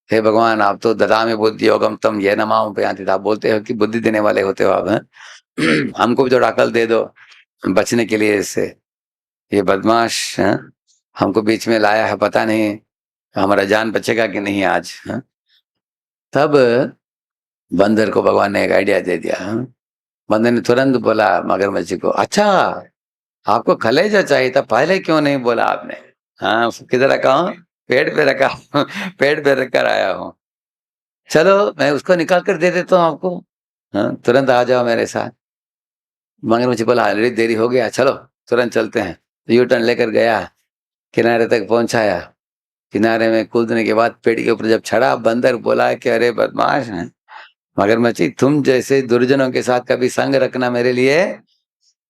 हे भगवान आप तो ददामि बुद्धि योगम तम ये नमाम प्रयान्ति, आप बोलते हो कि बुद्धि देने वाले होते हो आप, हैं? हमको भी थोड़ा अकल दे दो बचने के लिए इससे। ये बदमाश हैं? हमको बीच में लाया है, पता नहीं हमारा जान बचेगा कि नहीं आज, हैं? तब बंदर को भगवान ने एक आइडिया दे दिया, हैं? बंदर ने तुरंत बोला मगरमच्छ को, अच्छा आपको कलेजा चाहिए था, पहले क्यों नहीं बोला आपने? हाँ किधर रखा हूँ? पेड़ पे रखा हूँ, पेड़ पे रख कर आया हूँ। चलो मैं उसको निकाल कर दे देता हूँ आपको, हाँ तुरंत आ जाओ मेरे साथ। मगरमच्छ बोला अरे देरी हो गया, चलो तुरंत चलते हैं। तो यू टर्न लेकर गया, किनारे तक पहुंचाया। किनारे में कूदने के बाद पेड़ के ऊपर जब चढ़ा, बंदर बोला कि अरे बदमाश है मगरमच्छी, तुम जैसे दुर्जनों के साथ कभी संग रखना मेरे लिए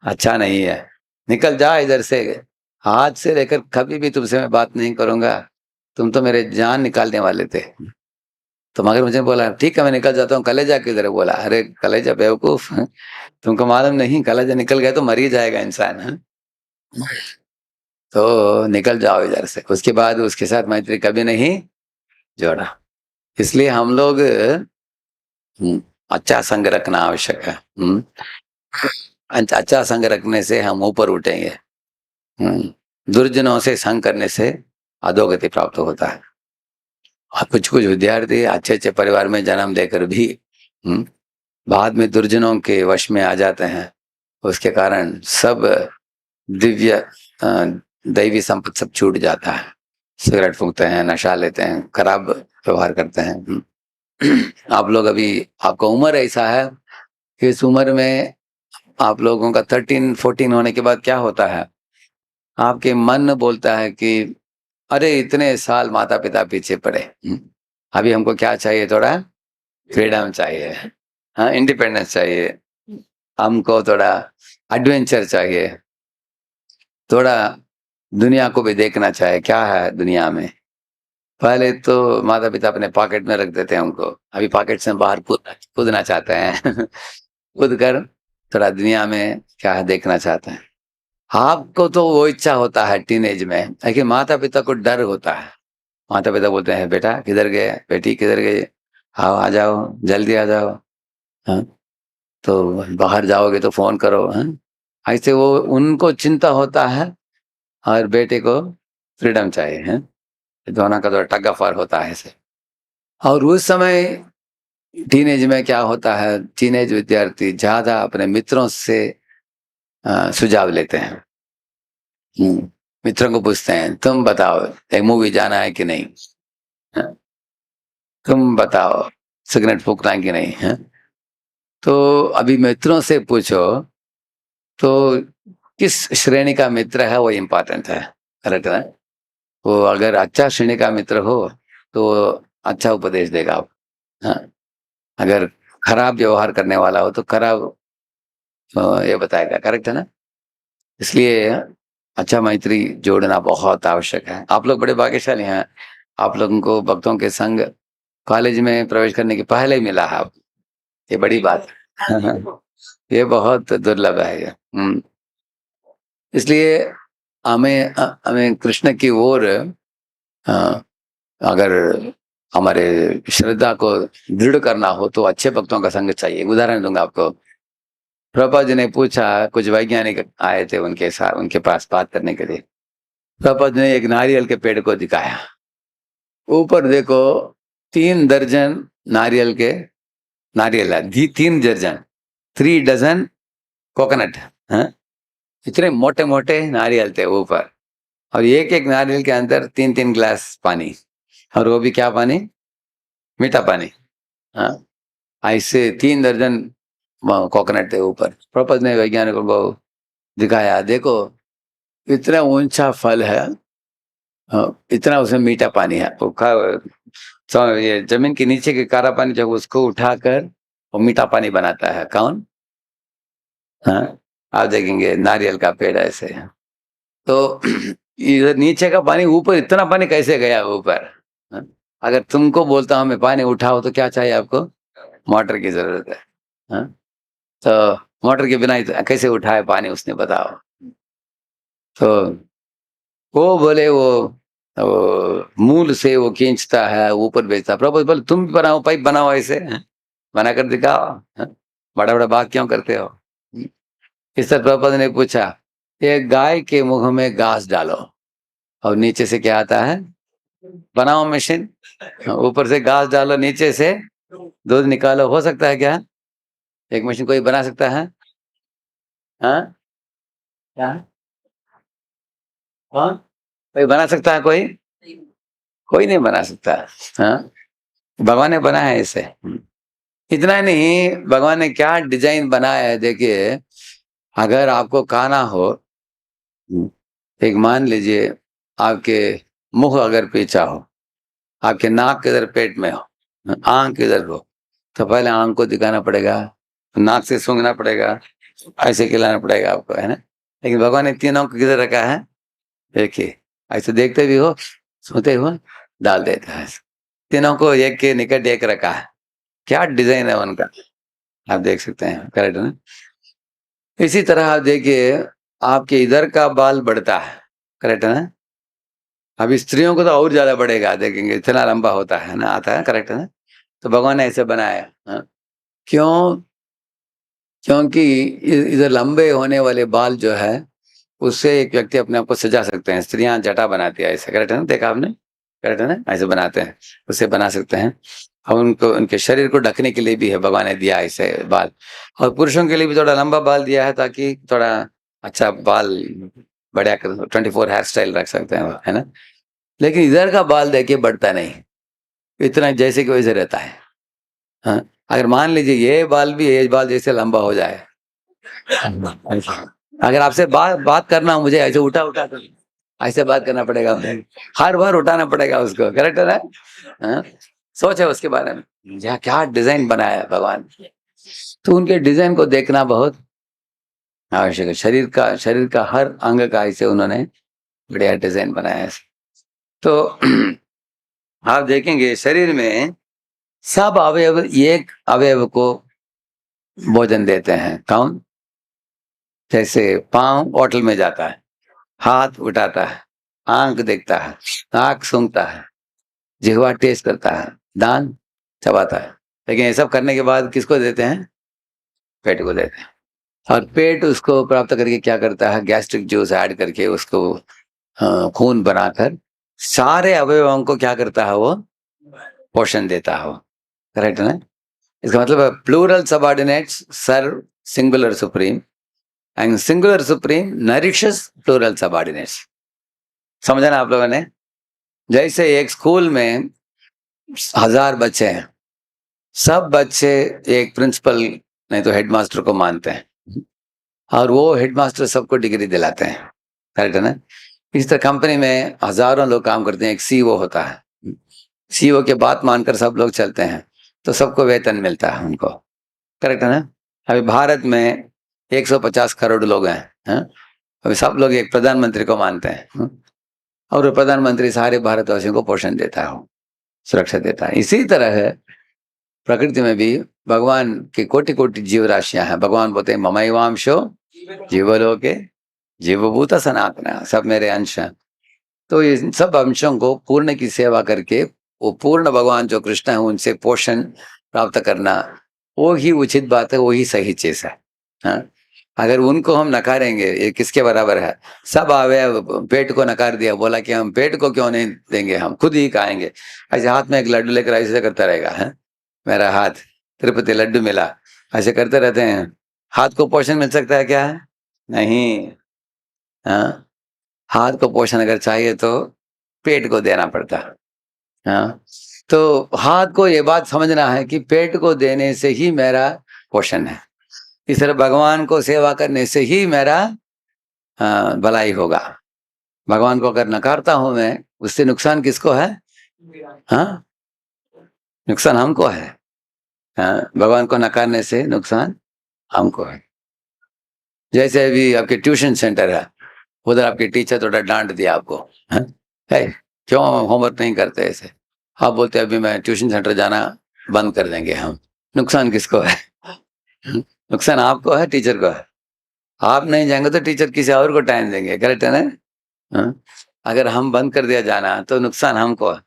अच्छा नहीं है, निकल जा इधर से। आज से लेकर कभी भी तुमसे मैं बात नहीं करूंगा, तुम तो मेरे जान निकालने वाले थे। तो मगरमच्छ ने बोला ठीक है मैं निकल जाता हूँ, कलेजा किधर? बोला अरे कलेजा बेवकूफ, तुमको मालूम नहीं कलेजा निकल गया तो मर ही जाएगा इंसान, है? तो निकल जाओ इधर से। उसके बाद उसके साथ मैत्री कभी नहीं जोड़ा। इसलिए हम लोग अच्छा संग रखना आवश्यक है। अच्छा संग रखने से हम ऊपर उठेंगे। दुर्जनों से संग करने से अधोगति प्राप्त होता है। और कुछ कुछ विद्यार्थी अच्छे अच्छे परिवार में जन्म लेकर भी बाद में दुर्जनों के वश में आ जाते हैं। उसके कारण सब दिव्य दैवी संपत्ति सब छूट जाता है। सिगरेट फूंकते हैं, नशा लेते हैं, खराब व्यवहार करते हैं। आप लोग अभी, आपका उम्र ऐसा है कि इस उम्र में आप लोगों का 13-14 होने के बाद क्या होता है, आपके मन बोलता है कि अरे इतने साल माता पिता पीछे पड़े, अभी हमको क्या चाहिए, थोड़ा फ्रीडम चाहिए, हाँ इंडिपेंडेंस चाहिए, हमको थोड़ा एडवेंचर चाहिए, थोड़ा दुनिया को भी देखना चाहिए क्या है दुनिया में। पहले तो माता पिता अपने पॉकेट में रख देते हैं हमको, अभी पॉकेट से बाहर कूदना चाहते हैं कूद कर थोड़ा दुनिया में क्या है देखना चाहते हैं। आपको तो वो इच्छा होता है टीनेज में, लेकिन माता पिता को डर होता है। माता पिता बोलते हैं बेटा किधर गए, बेटी किधर गए, आओ आ जाओ जल्दी आ जाओ, हाँ तो बाहर जाओगे तो फोन करो, हाँ ऐसे वो उनको चिंता होता है, और बेटे को फ्रीडम चाहिए, है दोनों का तो टग ऑफ वार होता है ऐसे। और उस समय टीनेज में क्या होता है, टीनेज विद्यार्थी ज्यादा अपने मित्रों से सुझाव लेते हैं। मित्रों को पूछते हैं तुम बताओ एक मूवी जाना है कि नहीं, हाँ? तुम बताओ सिगरेट फूकना है कि नहीं, है? तो अभी मित्रों से पूछो तो किस श्रेणी का मित्र है वो इम्पोर्टेंट है, करेक्ट है? वो अगर अच्छा श्रेणी का मित्र हो तो अच्छा उपदेश देगा आप, हाँ? अगर खराब व्यवहार करने वाला हो तो खराब ये बताएगा, करेक्ट है ना? इसलिए अच्छा मैत्री जोड़ना बहुत आवश्यक है। आप लोग बड़े भाग्यशाली हैं, आप लोगों को भक्तों के संग कॉलेज में प्रवेश करने के पहले ही मिला है, ये बड़ी बात है ये बहुत दुर्लभ है ये। इसलिए हमें कृष्ण की ओर अगर हमारे श्रद्धा को दृढ़ करना हो तो अच्छे भक्तों का संग चाहिए। उदाहरण दूंगा आपको। प्रभुपाद जी ने पूछा, कुछ वैज्ञानिक आए थे उनके साथ, उनके पास बात करने के लिए। प्रभुपाद जी ने एक नारियल के पेड़ को दिखाया, ऊपर देखो 3 दर्जन नारियल के, नारियल है 3 दर्जन, 3 डजन कोकोनट, हाँ इतने मोटे मोटे नारियल थे ऊपर, और एक एक नारियल के अंदर 3-3 ग्लास पानी, और वो भी क्या पानी, मीठा पानी, हाँ ऐसे 3 दर्जन कोकोनट थे ऊपर। प्रपंच ने वैज्ञानिकों को दिखाया, देखो इतना ऊंचा फल है, इतना उसमें मीठा पानी है, वो तो ये जमीन के नीचे के कारा पानी जब उसको उठाकर वो मीठा पानी बनाता है कौन, हाँ आप देखेंगे नारियल का पेड़ ऐसे है। तो इधर नीचे का पानी ऊपर इतना पानी कैसे गया ऊपर, हाँ? अगर तुमको बोलता हूं मैं पानी उठाओ तो क्या चाहिए आपको, मोटर की जरूरत है। हाँ? तो मोटर के बिना कैसे उठाए पानी उसने, बताओ। तो वो बोले वो मूल से वो खींचता है, ऊपर भेजता है। प्रभु बोले तुम भी बनाओ, पाइप बनाओ ऐसे, हैं? बना कर दिखाओ, हैं? बड़ा बड़ा बात क्यों करते हो? इस तरह प्रभुपद ने पूछा, एक गाय के मुंह में घास डालो और नीचे से क्या आता है? बनाओ मशीन। ऊपर से घास डालो, नीचे से दूध निकालो। हो सकता है क्या? एक मशीन कोई बना सकता है? हाँ, क्या? कौन? कोई बना सकता है कोई? कोई नहीं बना सकता। हाँ, भगवान ने बनाया है इसे। इतना नहीं, भगवान ने क्या डिजाइन बनाया है देखिए। अगर आपको खाना हो, एक मान लीजिए आपके मुंह अगर पीछा हो, आपके नाक किधर पेट में हो, आंख किधर हो, तो पहले आंख को दिखाना पड़ेगा, नाक से सूंघना पड़ेगा, ऐसे खिलाना पड़ेगा आपको, है ना? लेकिन भगवान ने तीनों को किधर रखा है? देखिए, ऐसे देखते भी हो, सोते हो, डाल देता है। तीनों को एक के निकट एक रखा है। क्या डिजाइन है उनका, आप देख सकते हैं। करेक्ट है ना? इसी तरह आप देखिए, आपके इधर का बाल बढ़ता है। करेक्ट है ना? अभी स्त्रियों को तो और ज्यादा बढ़ेगा, देखेंगे इतना लंबा होता है ना, आता है। करेक्ट है ना? तो भगवान ने ऐसे बनाया। हाँ? क्यों? क्योंकि इधर लंबे होने वाले बाल जो है, उससे एक व्यक्ति अपने आप को सजा सकते हैं। स्त्रियां जटा बनाती है ऐसे। करेक्ट है ना? देखा आपने? करेक्ट है ना? ऐसे बनाते हैं, उससे बना सकते हैं। और उनको उनके शरीर को ढकने के लिए भी है, भगवान ने दिया ऐसे बाल। और पुरुषों के लिए भी थोड़ा लंबा बाल दिया है, ताकि थोड़ा अच्छा बाल बढ़िया कर 24 हेयर स्टाइल रख सकते हैं, है ना? लेकिन इधर का बाल देखिए बढ़ता नहीं, इतना जैसे कि वैसे रहता है। हाँ? अगर मान लीजिए ये बाल जैसे लंबा हो जाए, अगर आपसे बात करना मुझे ऐसे उठा उठा कर ऐसे बात करना पड़ेगा, हर बार उठाना पड़ेगा उसको। करेक्ट है ना? हाँ? सोचे उसके बारे में, यहाँ क्या डिजाइन बनाया है भगवान। तो उनके डिजाइन को देखना बहुत आवश्यक है। शरीर का हर अंग का ऐसे उन्होंने बढ़िया डिजाइन बनाया है। तो आप देखेंगे शरीर में सब अवयव एक अवयव को भोजन देते हैं। कौन? जैसे पांव होटल में जाता है, हाथ उठाता है, आंख देखता है, नाक सूंघता है, जिह्वा टेस्ट करता है, दांत चबाता है। लेकिन ये सब करने के बाद किसको देते हैं? पेट को देते हैं। और पेट उसको प्राप्त करके क्या करता है? गैस्ट्रिक जूस ऐड करके उसको खून बनाकर सारे अवयवों को क्या करता है? वो पोषण देता है वो। करेक्ट है ना? इसका मतलब है plural subordinates serve singular supreme, and singular supreme nourishes plural subordinates. समझा ना आप लोगों ने? जैसे एक स्कूल में 1000 बच्चे हैं, सब बच्चे एक प्रिंसिपल नहीं तो हेडमास्टर को मानते हैं, और वो हेडमास्टर सबको डिग्री दिलाते हैं। करेक्ट है ना? इस तरह कंपनी में हजारों लोग काम करते हैं, एक सीईओ होता है, सीईओ के बात मानकर सब लोग चलते हैं, तो सबको वेतन मिलता है उनको। करेक्ट है ना? अभी भारत में 150 करोड़ लोग हैं, हैं? अभी सब लोग एक प्रधानमंत्री को मानते हैं, और वो प्रधानमंत्री सारे भारतवासियों को पोषण देता है, सुरक्षा देता है। इसी तरह है प्रकृति में भी भगवान के कोटि कोटि जीव राशियां हैं। भगवान बोलते हैं ममैवांशो जीवलोके जीवभूत सनातना, सब मेरे अंश हैं। तो इन सब अंशों को पूर्ण की सेवा करके वो पूर्ण भगवान जो कृष्ण है उनसे पोषण प्राप्त करना, वो ही उचित बात है, वो ही सही चीज है। हाँ? अगर उनको हम नकारेंगे, ये किसके बराबर है? सब अवयव पेट को नकार दिया, बोला कि हम पेट को क्यों नहीं देंगे, हम खुद ही खाएंगे। ऐसे हाथ में एक लड्डू लेकर ऐसे करता रहेगा, है मेरा हाथ तिरुपति लड्डू मिला, ऐसे करते रहते हैं। हाथ को पोषण मिल सकता है क्या? नहीं। हाँ? हाथ को पोषण अगर चाहिए तो पेट को देना पड़ता है। हाँ? तो हाथ को ये बात समझना है कि पेट को देने से ही मेरा पोषण है, इस तरह भगवान को सेवा करने से ही मेरा भलाई होगा। भगवान को अगर नकारता हूं मैं, उससे नुकसान किसको है? हाँ? नुकसान हमको है। हाँ? भगवान को नकारने से नुकसान हमको है। जैसे अभी आपके ट्यूशन सेंटर है, उधर आपके टीचर थोड़ा डांट दिया आपको, है क्यों होमवर्क नहीं करते ऐसे, आप बोलते अभी मैं ट्यूशन सेंटर जाना बंद कर देंगे हम। नुकसान किसको है? नुकसान आपको है, टीचर को है। आप नहीं जाएंगे तो टीचर किसी और को टाइम देंगे, करेक्ट है ना? हाँ? अगर हम बंद कर दिया जाना तो नुकसान हमको है।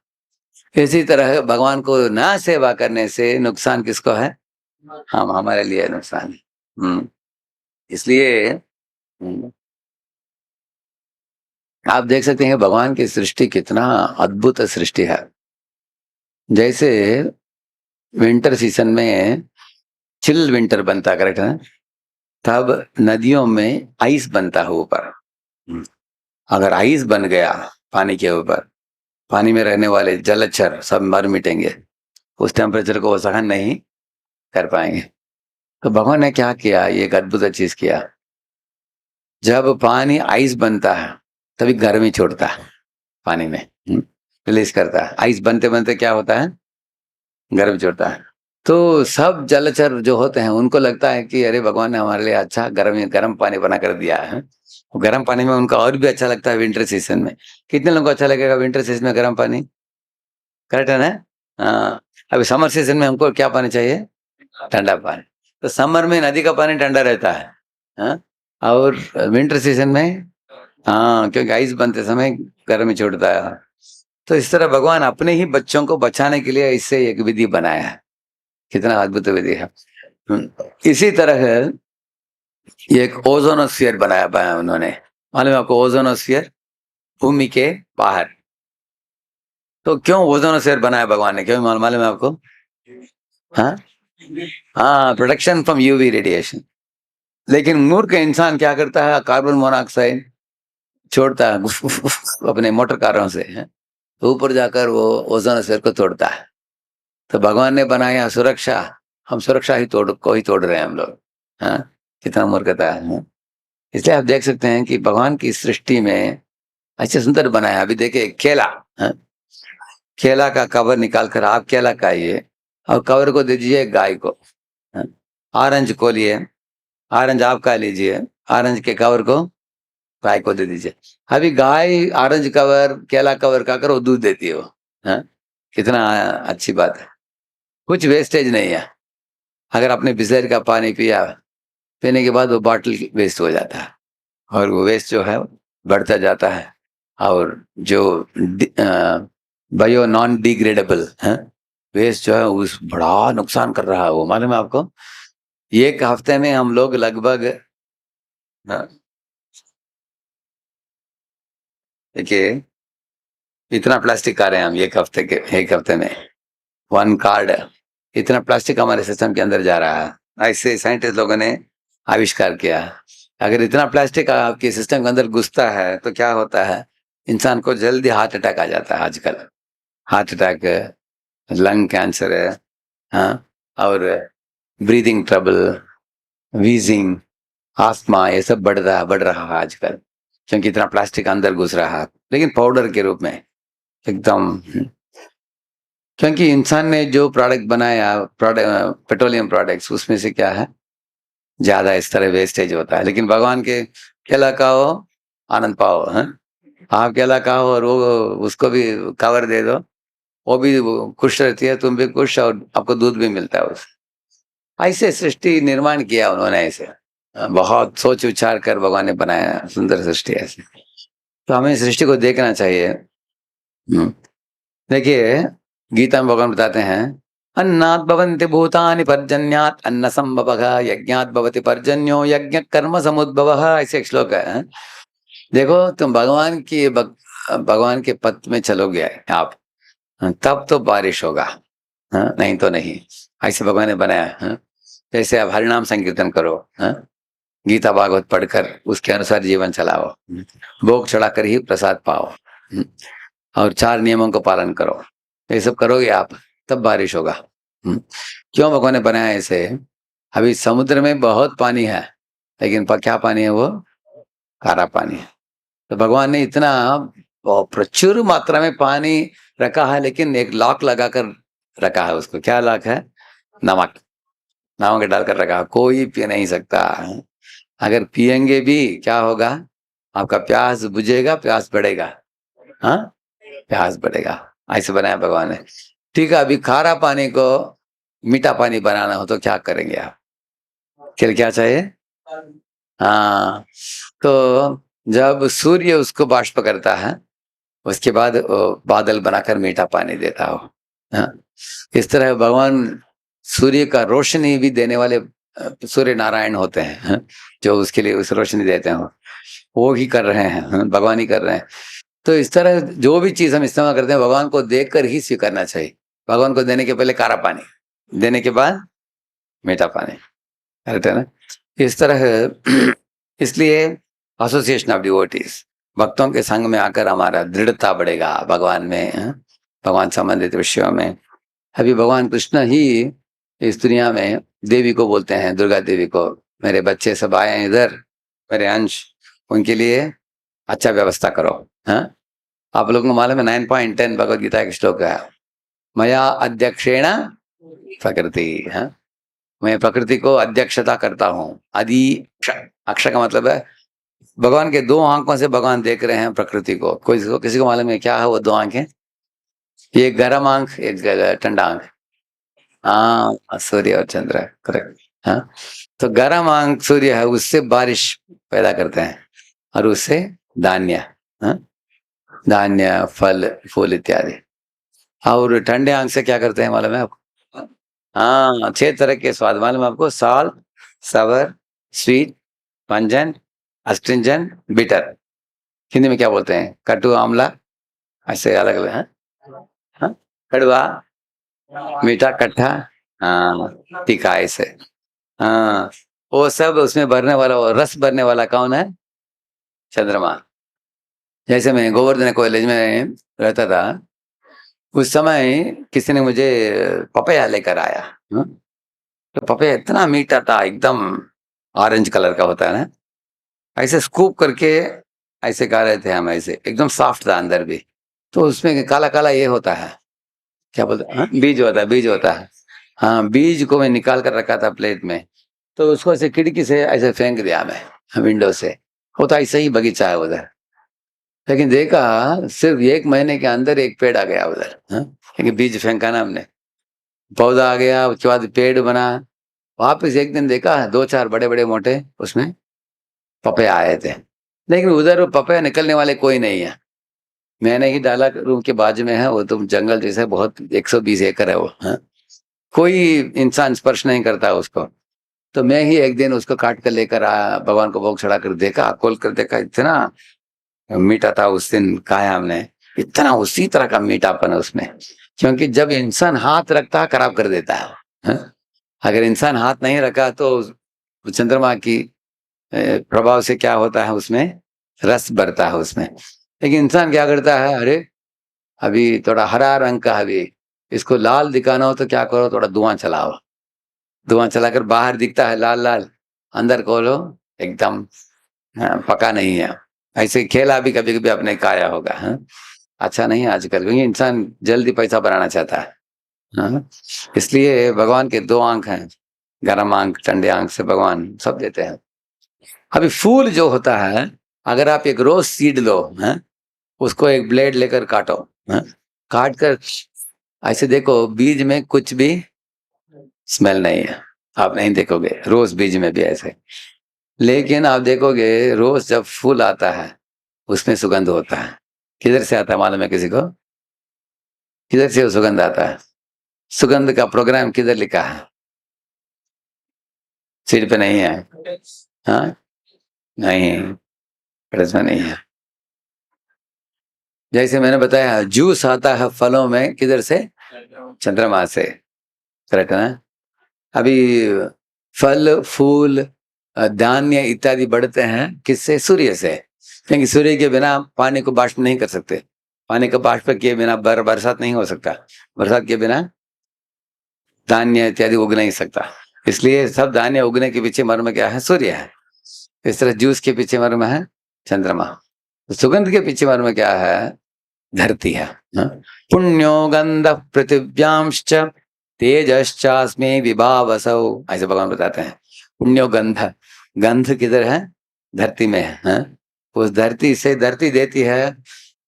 इसी तरह भगवान को ना सेवा करने से नुकसान किसको है? हम, हमारे लिए नुकसान है। इसलिए आप देख सकते हैं भगवान की सृष्टि कितना अद्भुत सृष्टि है। जैसे विंटर सीजन में चिल विंटर बनता, करेक्ट है? तब नदियों में आइस बनता है ऊपर। अगर आइस बन गया पानी के ऊपर, पानी में रहने वाले जलचर सब मर मिटेंगे, उस टेम्परेचर को वो सहन नहीं कर पाएंगे। तो भगवान ने क्या किया, ये एक अद्भुत चीज किया। जब पानी आइस बनता है तभी गर्मी छोड़ता है पानी में, रिलीज करता है। आइस बनते बनते क्या होता है? गर्म छोड़ता है। तो सब जलचर जो होते हैं उनको लगता है कि अरे भगवान ने हमारे लिए अच्छा गर्म पानी बना कर दिया है। गर्म पानी में उनका और भी अच्छा लगता है विंटर सीजन में। कितने लोगों को अच्छा लगेगा विंटर सीजन में गर्म पानी? करेक्ट है ना? हाँ। अभी समर सीजन में हमको क्या पानी चाहिए? ठंडा पानी। तो समर में नदी का पानी ठंडा रहता है, हाँ? और विंटर सीजन में, हाँ, क्योंकि आइस बनते समय गर्मी छोड़ता है। तो इस तरह भगवान अपने ही बच्चों को बचाने के लिए इससे एक विधि बनाया है। कितना अद्भुत विधि है। इसी तरह एक ओजोनोस्फीयर बनाया पाया उन्होंने। मालूम है आपको ओजोनोस्फीयर? भूमि के बाहर। तो क्यों ओजोनोस्फीयर बनाया भगवान ने, क्यों मालूम है आपको? हाँ, हाँ, प्रोटेक्शन फ्रॉम यूवी रेडिएशन। लेकिन मूर्ख इंसान क्या करता है? कार्बन मोनोऑक्साइड छोड़ता है अपने मोटर कारों से, है? तो ऊपर जाकर वो ओजोनोस्फीयर को तोड़ता है। तो भगवान ने बनाया सुरक्षा, हम सुरक्षा ही तोड़ रहे हैं हम लोग। हाँ, कितना मूर्खता है। इसलिए आप देख सकते हैं कि भगवान की सृष्टि में अच्छे सुंदर बनाया। अभी देखिए केला, हाँ? केला का कवर निकाल कर आप केला खाइए और कवर को दीजिए गाय को, हाँ? ऑरेंज को लिए, ऑरेंज आप खा लीजिए, ऑरेंज के कवर को गाय को दे दीजिए। अभी गाय ऑरेंज कवर केला कवर खाकर वो दूध देती है वो, हाँ? कितना अच्छी बात है। कुछ वेस्टेज नहीं है। अगर आपने बिस्लरी का पानी पिया, पीने के बाद वो बॉटल वेस्ट हो जाता है, और वो वेस्ट जो है बढ़ता जाता है। और जो बायो नॉन डिग्रेडेबल है वेस्ट जो है उस बड़ा नुकसान कर रहा है वो, मालूम है आपको? एक हफ्ते में हम लोग लगभग, हाँ, देखिए इतना प्लास्टिक खा रहे हैं हम एक हफ्ते में 1 कार्ड। इतना प्लास्टिक हमारे सिस्टम के अंदर जा रहा है, ऐसे साइंटिस्ट लोगों ने आविष्कार किया। अगर इतना प्लास्टिक आपके सिस्टम के अंदर घुसता है तो क्या होता है? इंसान को जल्दी हार्ट अटैक आ जाता है आजकल। हार्ट अटैक, लंग कैंसर है, हाँ, और ब्रीदिंग ट्रबल, वीजिंग, आस्थमा, ये सब बढ़ रहा है आजकल, क्योंकि इतना प्लास्टिक अंदर घुस रहा है, लेकिन पाउडर के रूप में एकदम। क्योंकि इंसान ने जो प्रोडक्ट बनाया, पेट्रोलियम प्रोडक्ट्स, उसमें से क्या है, ज्यादा इस तरह वेस्टेज होता है। लेकिन भगवान के केला खाओ, आनंद पाओ, है? आप केला खाओ और वो उसको भी कवर दे दो, वो भी खुश रहती है, तुम भी खुश, और आपको दूध भी मिलता है उससे। ऐसे सृष्टि निर्माण किया उन्होंने ऐसे, बहुत सोच विचार कर भगवान ने बनाया सुंदर सृष्टि ऐसे। तो हमें सृष्टि को देखना चाहिए। देखिए गीता में भगवान बताते हैं, अन्नात् भवन्ति भूतानि पर्जन्यात् अन्न संभवः यज्ञात् भवति पर्जन्यो यज्ञ कर्म समुद्भवः, ऐसे एक श्लोक है। देखो तुम भगवान के पथ में चलोगे आप, तब तो बारिश होगा, हाँ? नहीं तो नहीं। ऐसे भगवान ने बनाया, हाँ? जैसे आप हरिनाम संकीर्तन करो, हाँ? गीता भागवत पढ़कर उसके अनुसार जीवन चलाओ, भोग चढ़ाकर ही प्रसाद पाओ, और 4 नियमों का पालन करो। ये सब करोगे आप, तब बारिश होगा। क्यों भगवान ने बनाया ऐसे? अभी समुद्र में बहुत पानी है, लेकिन क्या पानी है वो? खारा पानी है। तो भगवान ने इतना प्रचुर मात्रा में पानी रखा है, लेकिन एक लॉक लगाकर रखा है उसको। क्या लॉक है? नमक, नमक डालकर रखा है, कोई पी नहीं सकता। अगर पियेंगे भी क्या होगा? आपका प्यास बुझेगा, प्यास बढ़ेगा, हाँ, प्यास बढ़ेगा। ऐसे बनाया भगवान ने। ठीक है, अभी खारा पानी को मीठा पानी बनाना हो तो क्या करेंगे आप? क्या चाहिए? हाँ, तो जब सूर्य उसको बाष्प करता है, उसके बाद बादल बनाकर मीठा पानी देता हो। हाँ, इस तरह भगवान सूर्य का रोशनी भी देने वाले सूर्य नारायण होते हैं, हाँ, जो उसके लिए उस रोशनी देते हो, वो ही कर रहे हैं, हाँ, भगवान ही कर रहे हैं। तो इस तरह जो भी चीज हम इस्तेमाल करते हैं भगवान को देखकर ही स्वीकारना चाहिए। भगवान को देने के पहले कारा पानी, देने के बाद मीठा पानी, करेक्ट है ना? इस तरह इसलिए एसोसिएशन ऑफ डिवोटीज, भक्तों के संग में आकर हमारा दृढ़ता बढ़ेगा भगवान में, हाँ? भगवान संबंधित विषयों में। अभी भगवान कृष्ण ही इस दुनिया में देवी को बोलते हैं, दुर्गा देवी को, मेरे बच्चे सब आए हैं इधर, मेरे अंश, उनके लिए अच्छा व्यवस्था करो। हाँ, आप लोगों को मालूम है 9.10 भगवद गीता का श्लोक है, मया अध्यक्षेण प्रकृति, हाँ, मैं प्रकृति को अध्यक्षता करता हूँ। आदि अक्ष का मतलब है भगवान के दो आंखों से भगवान देख रहे हैं प्रकृति को। किसी को मालूम है क्या है वो दो आंखें? एक गर्म आंख, एक ठंडा आंख। हाँ, सूर्य और चंद्र, करेक्ट। हाँ, तो गर्म आंख सूर्य है, उससे बारिश पैदा करते हैं और उससे धान्य, हाँ, धान्य फल फूल इत्यादि। और ठंडे आंख से क्या करते हैं मालूम है आपको? हाँ, 6 तरह के स्वाद मालूम है आपको? साल्ट, सवर, स्वीट, पंजन, अस्ट्रिंजन, बिटर। हिंदी में क्या बोलते हैं? कटु, आंवला, ऐसे अलग अलग है। हाँ? कड़वा, मीठा, खट्टा, हाँ, तीखा, ऐसे। हाँ, वो सब उसमें भरने वाला, वो रस भरने वाला कौन है? चंद्रमा। जैसे मैं गोवर्धन कॉलेज में रहता था, उस समय किसी ने मुझे पपैया लेकर आया, हाँ? तो पपैया इतना मीठा था, एकदम ऑरेंज कलर का होता है ना, ऐसे स्कूप करके ऐसे खा रहे थे हम, ऐसे एकदम सॉफ्ट था अंदर भी। तो उसमें काला काला ये होता है, क्या बोलते हैं? हाँ? बीज होता है, बीज होता है। हाँ, बीज को मैं निकाल कर रखा था प्लेट में, तो उसको ऐसे खिड़की से ऐसे फेंक दिया मैं, विंडो से। होता ऐसा ही बगीचा है उधर, लेकिन देखा सिर्फ 1 महीने के अंदर एक पेड़ आ गया उधर, हाँ? क्योंकि बीज फेंका ना हमने, पौधा आ गया, उसके बाद पेड़ बना। वापिस एक दिन देखा 2-4 बड़े बड़े मोटे उसमें पपैया आए थे, लेकिन उधर वो पपैया निकलने वाले कोई नहीं है। मैंने ही डाला, रूम के बाजू में है वो, तो जंगल जैसे बहुत 120 एकड़ है वो, हाँ? कोई इंसान स्पर्श नहीं करता उसको। तो मैं ही एक दिन उसको काट कर लेकर आया, भगवान को भोग चढ़ा कर देखा, खोल कर देखा, इतना मीठा था। उस दिन खाया हमने, इतना उसी तरह का मीठापन है उसमें, क्योंकि जब इंसान हाथ रखता है खराब कर देता है, हाँ? अगर इंसान हाथ नहीं रखा तो चंद्रमा की प्रभाव से क्या होता है, उसमें रस भरता है उसमें। लेकिन इंसान क्या करता है, अरे अभी थोड़ा हरा रंग का, अभी इसको लाल दिखाना हो तो क्या करो, थोड़ा धुआं चलाओ, धुआं चलाकर बाहर दिखता है लाल लाल, अंदर खोलो एकदम पका नहीं है। ऐसे खेला भी कभी कभी आपने खाया होगा, हाँ? अच्छा नहीं है आजकल, क्योंकि इंसान जल्दी पैसा बनाना चाहता है, हाँ? इसलिए भगवान के दो आंख हैं, गर्म आंख, ठंडे आंख से भगवान सब देते हैं। अभी फूल जो होता है, अगर आप एक रोज सीड लो, हाँ? उसको एक ब्लेड लेकर काटो, हाँ? काट कर ऐसे देखो, बीज में कुछ भी स्मेल नहीं है, आप नहीं देखोगे रोज बीज में भी ऐसे। लेकिन आप देखोगे रोज जब फूल आता है उसमें सुगंध होता है। किधर से आता है मालूम है किसी को? किधर से वो सुगंध आता है? सुगंध का प्रोग्राम किधर लिखा है? सीट पे नहीं है, हाँ? नहीं, पेड़ में नहीं है। जैसे मैंने बताया जूस आता है फलों में, किधर से? चंद्रमा से, करेक्ट है ना? अभी फल फूल धान्य इत्यादि बढ़ते हैं किससे? सूर्य से, क्योंकि सूर्य के बिना पानी को बाष्प नहीं कर सकते, पानी का बाष्प किए बिना बरसात नहीं हो सकता, बरसात के बिना धान्य इत्यादि उग नहीं सकता। इसलिए सब धान्य उगने के पीछे मर्म क्या है? सूर्य है। इस तरह जूस के पीछे मर्म है चंद्रमा, तो सुगंध के पीछे मर्म क्या है? धरती है, हाँ? पुण्यो गंध पृथिव्यांश्च तेजश्चास्मे विभावसौ, ऐसे भगवान बताते हैं। पुण्यो गंध, गंध किधर है? धरती में है, हाँ? उस धरती से, धरती देती है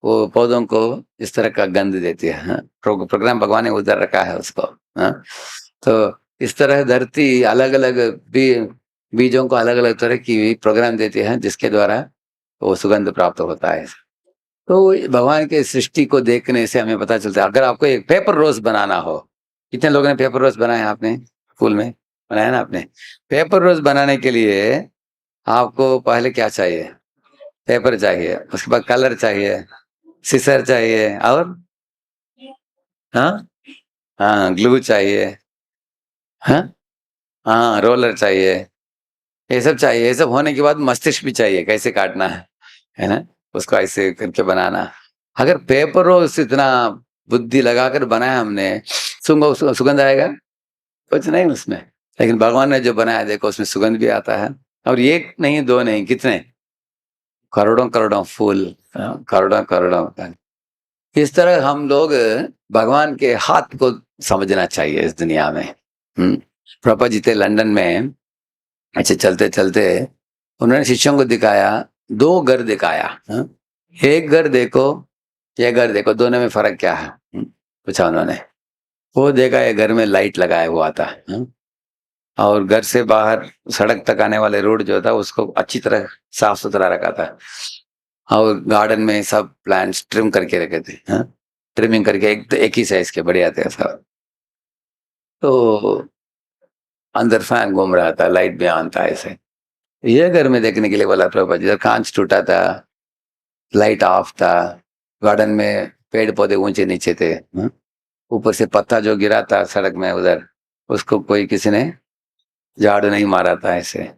वो पौधों को इस तरह का गंध देती है, हाँ? प्रोग्राम भगवान ने उधर रखा है उसको, हाँ? तो इस तरह धरती अलग अलग बीजों को अलग अलग तरह की प्रोग्राम देती है, जिसके द्वारा वो सुगंध प्राप्त होता है। तो भगवान के सृष्टि को देखने से हमें पता चलता है। अगर आपको एक पेपर रोज बनाना हो, कितने लोगों ने पेपर रोज बनाया? आपने स्कूल में बनाया ना आपने? पेपर रोज बनाने के लिए आपको पहले क्या चाहिए? पेपर चाहिए, उसके बाद कलर चाहिए, सिसर चाहिए, और हाँ हाँ ग्लू चाहिए, हाँ हाँ रोलर चाहिए, ये सब चाहिए। ये सब होने के बाद मस्तिष्क भी चाहिए, कैसे काटना है ना, उसको ऐसे करके बनाना। अगर पेपर रोज इतना बुद्धि लगाकर बनाया हमने, सुगंध आएगा? कुछ नहीं उसमें। लेकिन भगवान ने जो बनाया देखो, उसमें सुगंध भी आता है। और एक नहीं, दो नहीं, कितने करोड़ों करोड़ों फूल, करोड़ों करोड़ों। इस तरह हम लोग भगवान के हाथ को समझना चाहिए इस दुनिया में। प्रभुपाद जी थे लंदन में, ऐसे चलते चलते उन्होंने शिष्यों को दिखाया, दो घर दिखाया। एक घर देखो, ये घर देखो, दोनों में फर्क क्या है? पूछा उन्होंने। वो देखा, ये घर में लाइट लगाया हुआ था, और घर से बाहर सड़क तक आने वाले रोड जो था उसको अच्छी तरह साफ सुथरा रखा था, और गार्डन में सब प्लांट्स ट्रिम करके रखे थे। ट्रिमिंग करके एक ही साइज के बढ़िया थे सब। तो अंदर फैन घूम रहा था, लाइट भी ऑन था ऐसे। ये घर में देखने के लिए बोला प्रभुपाद जी, कांच टूटा था, लाइट ऑफ था, गार्डन में पेड़ पौधे ऊंचे नीचे थे, ऊपर से पत्ता जो गिरा था सड़क में उधर, उसको कोई किसी ने झाड़ू नहीं मारा था ऐसे,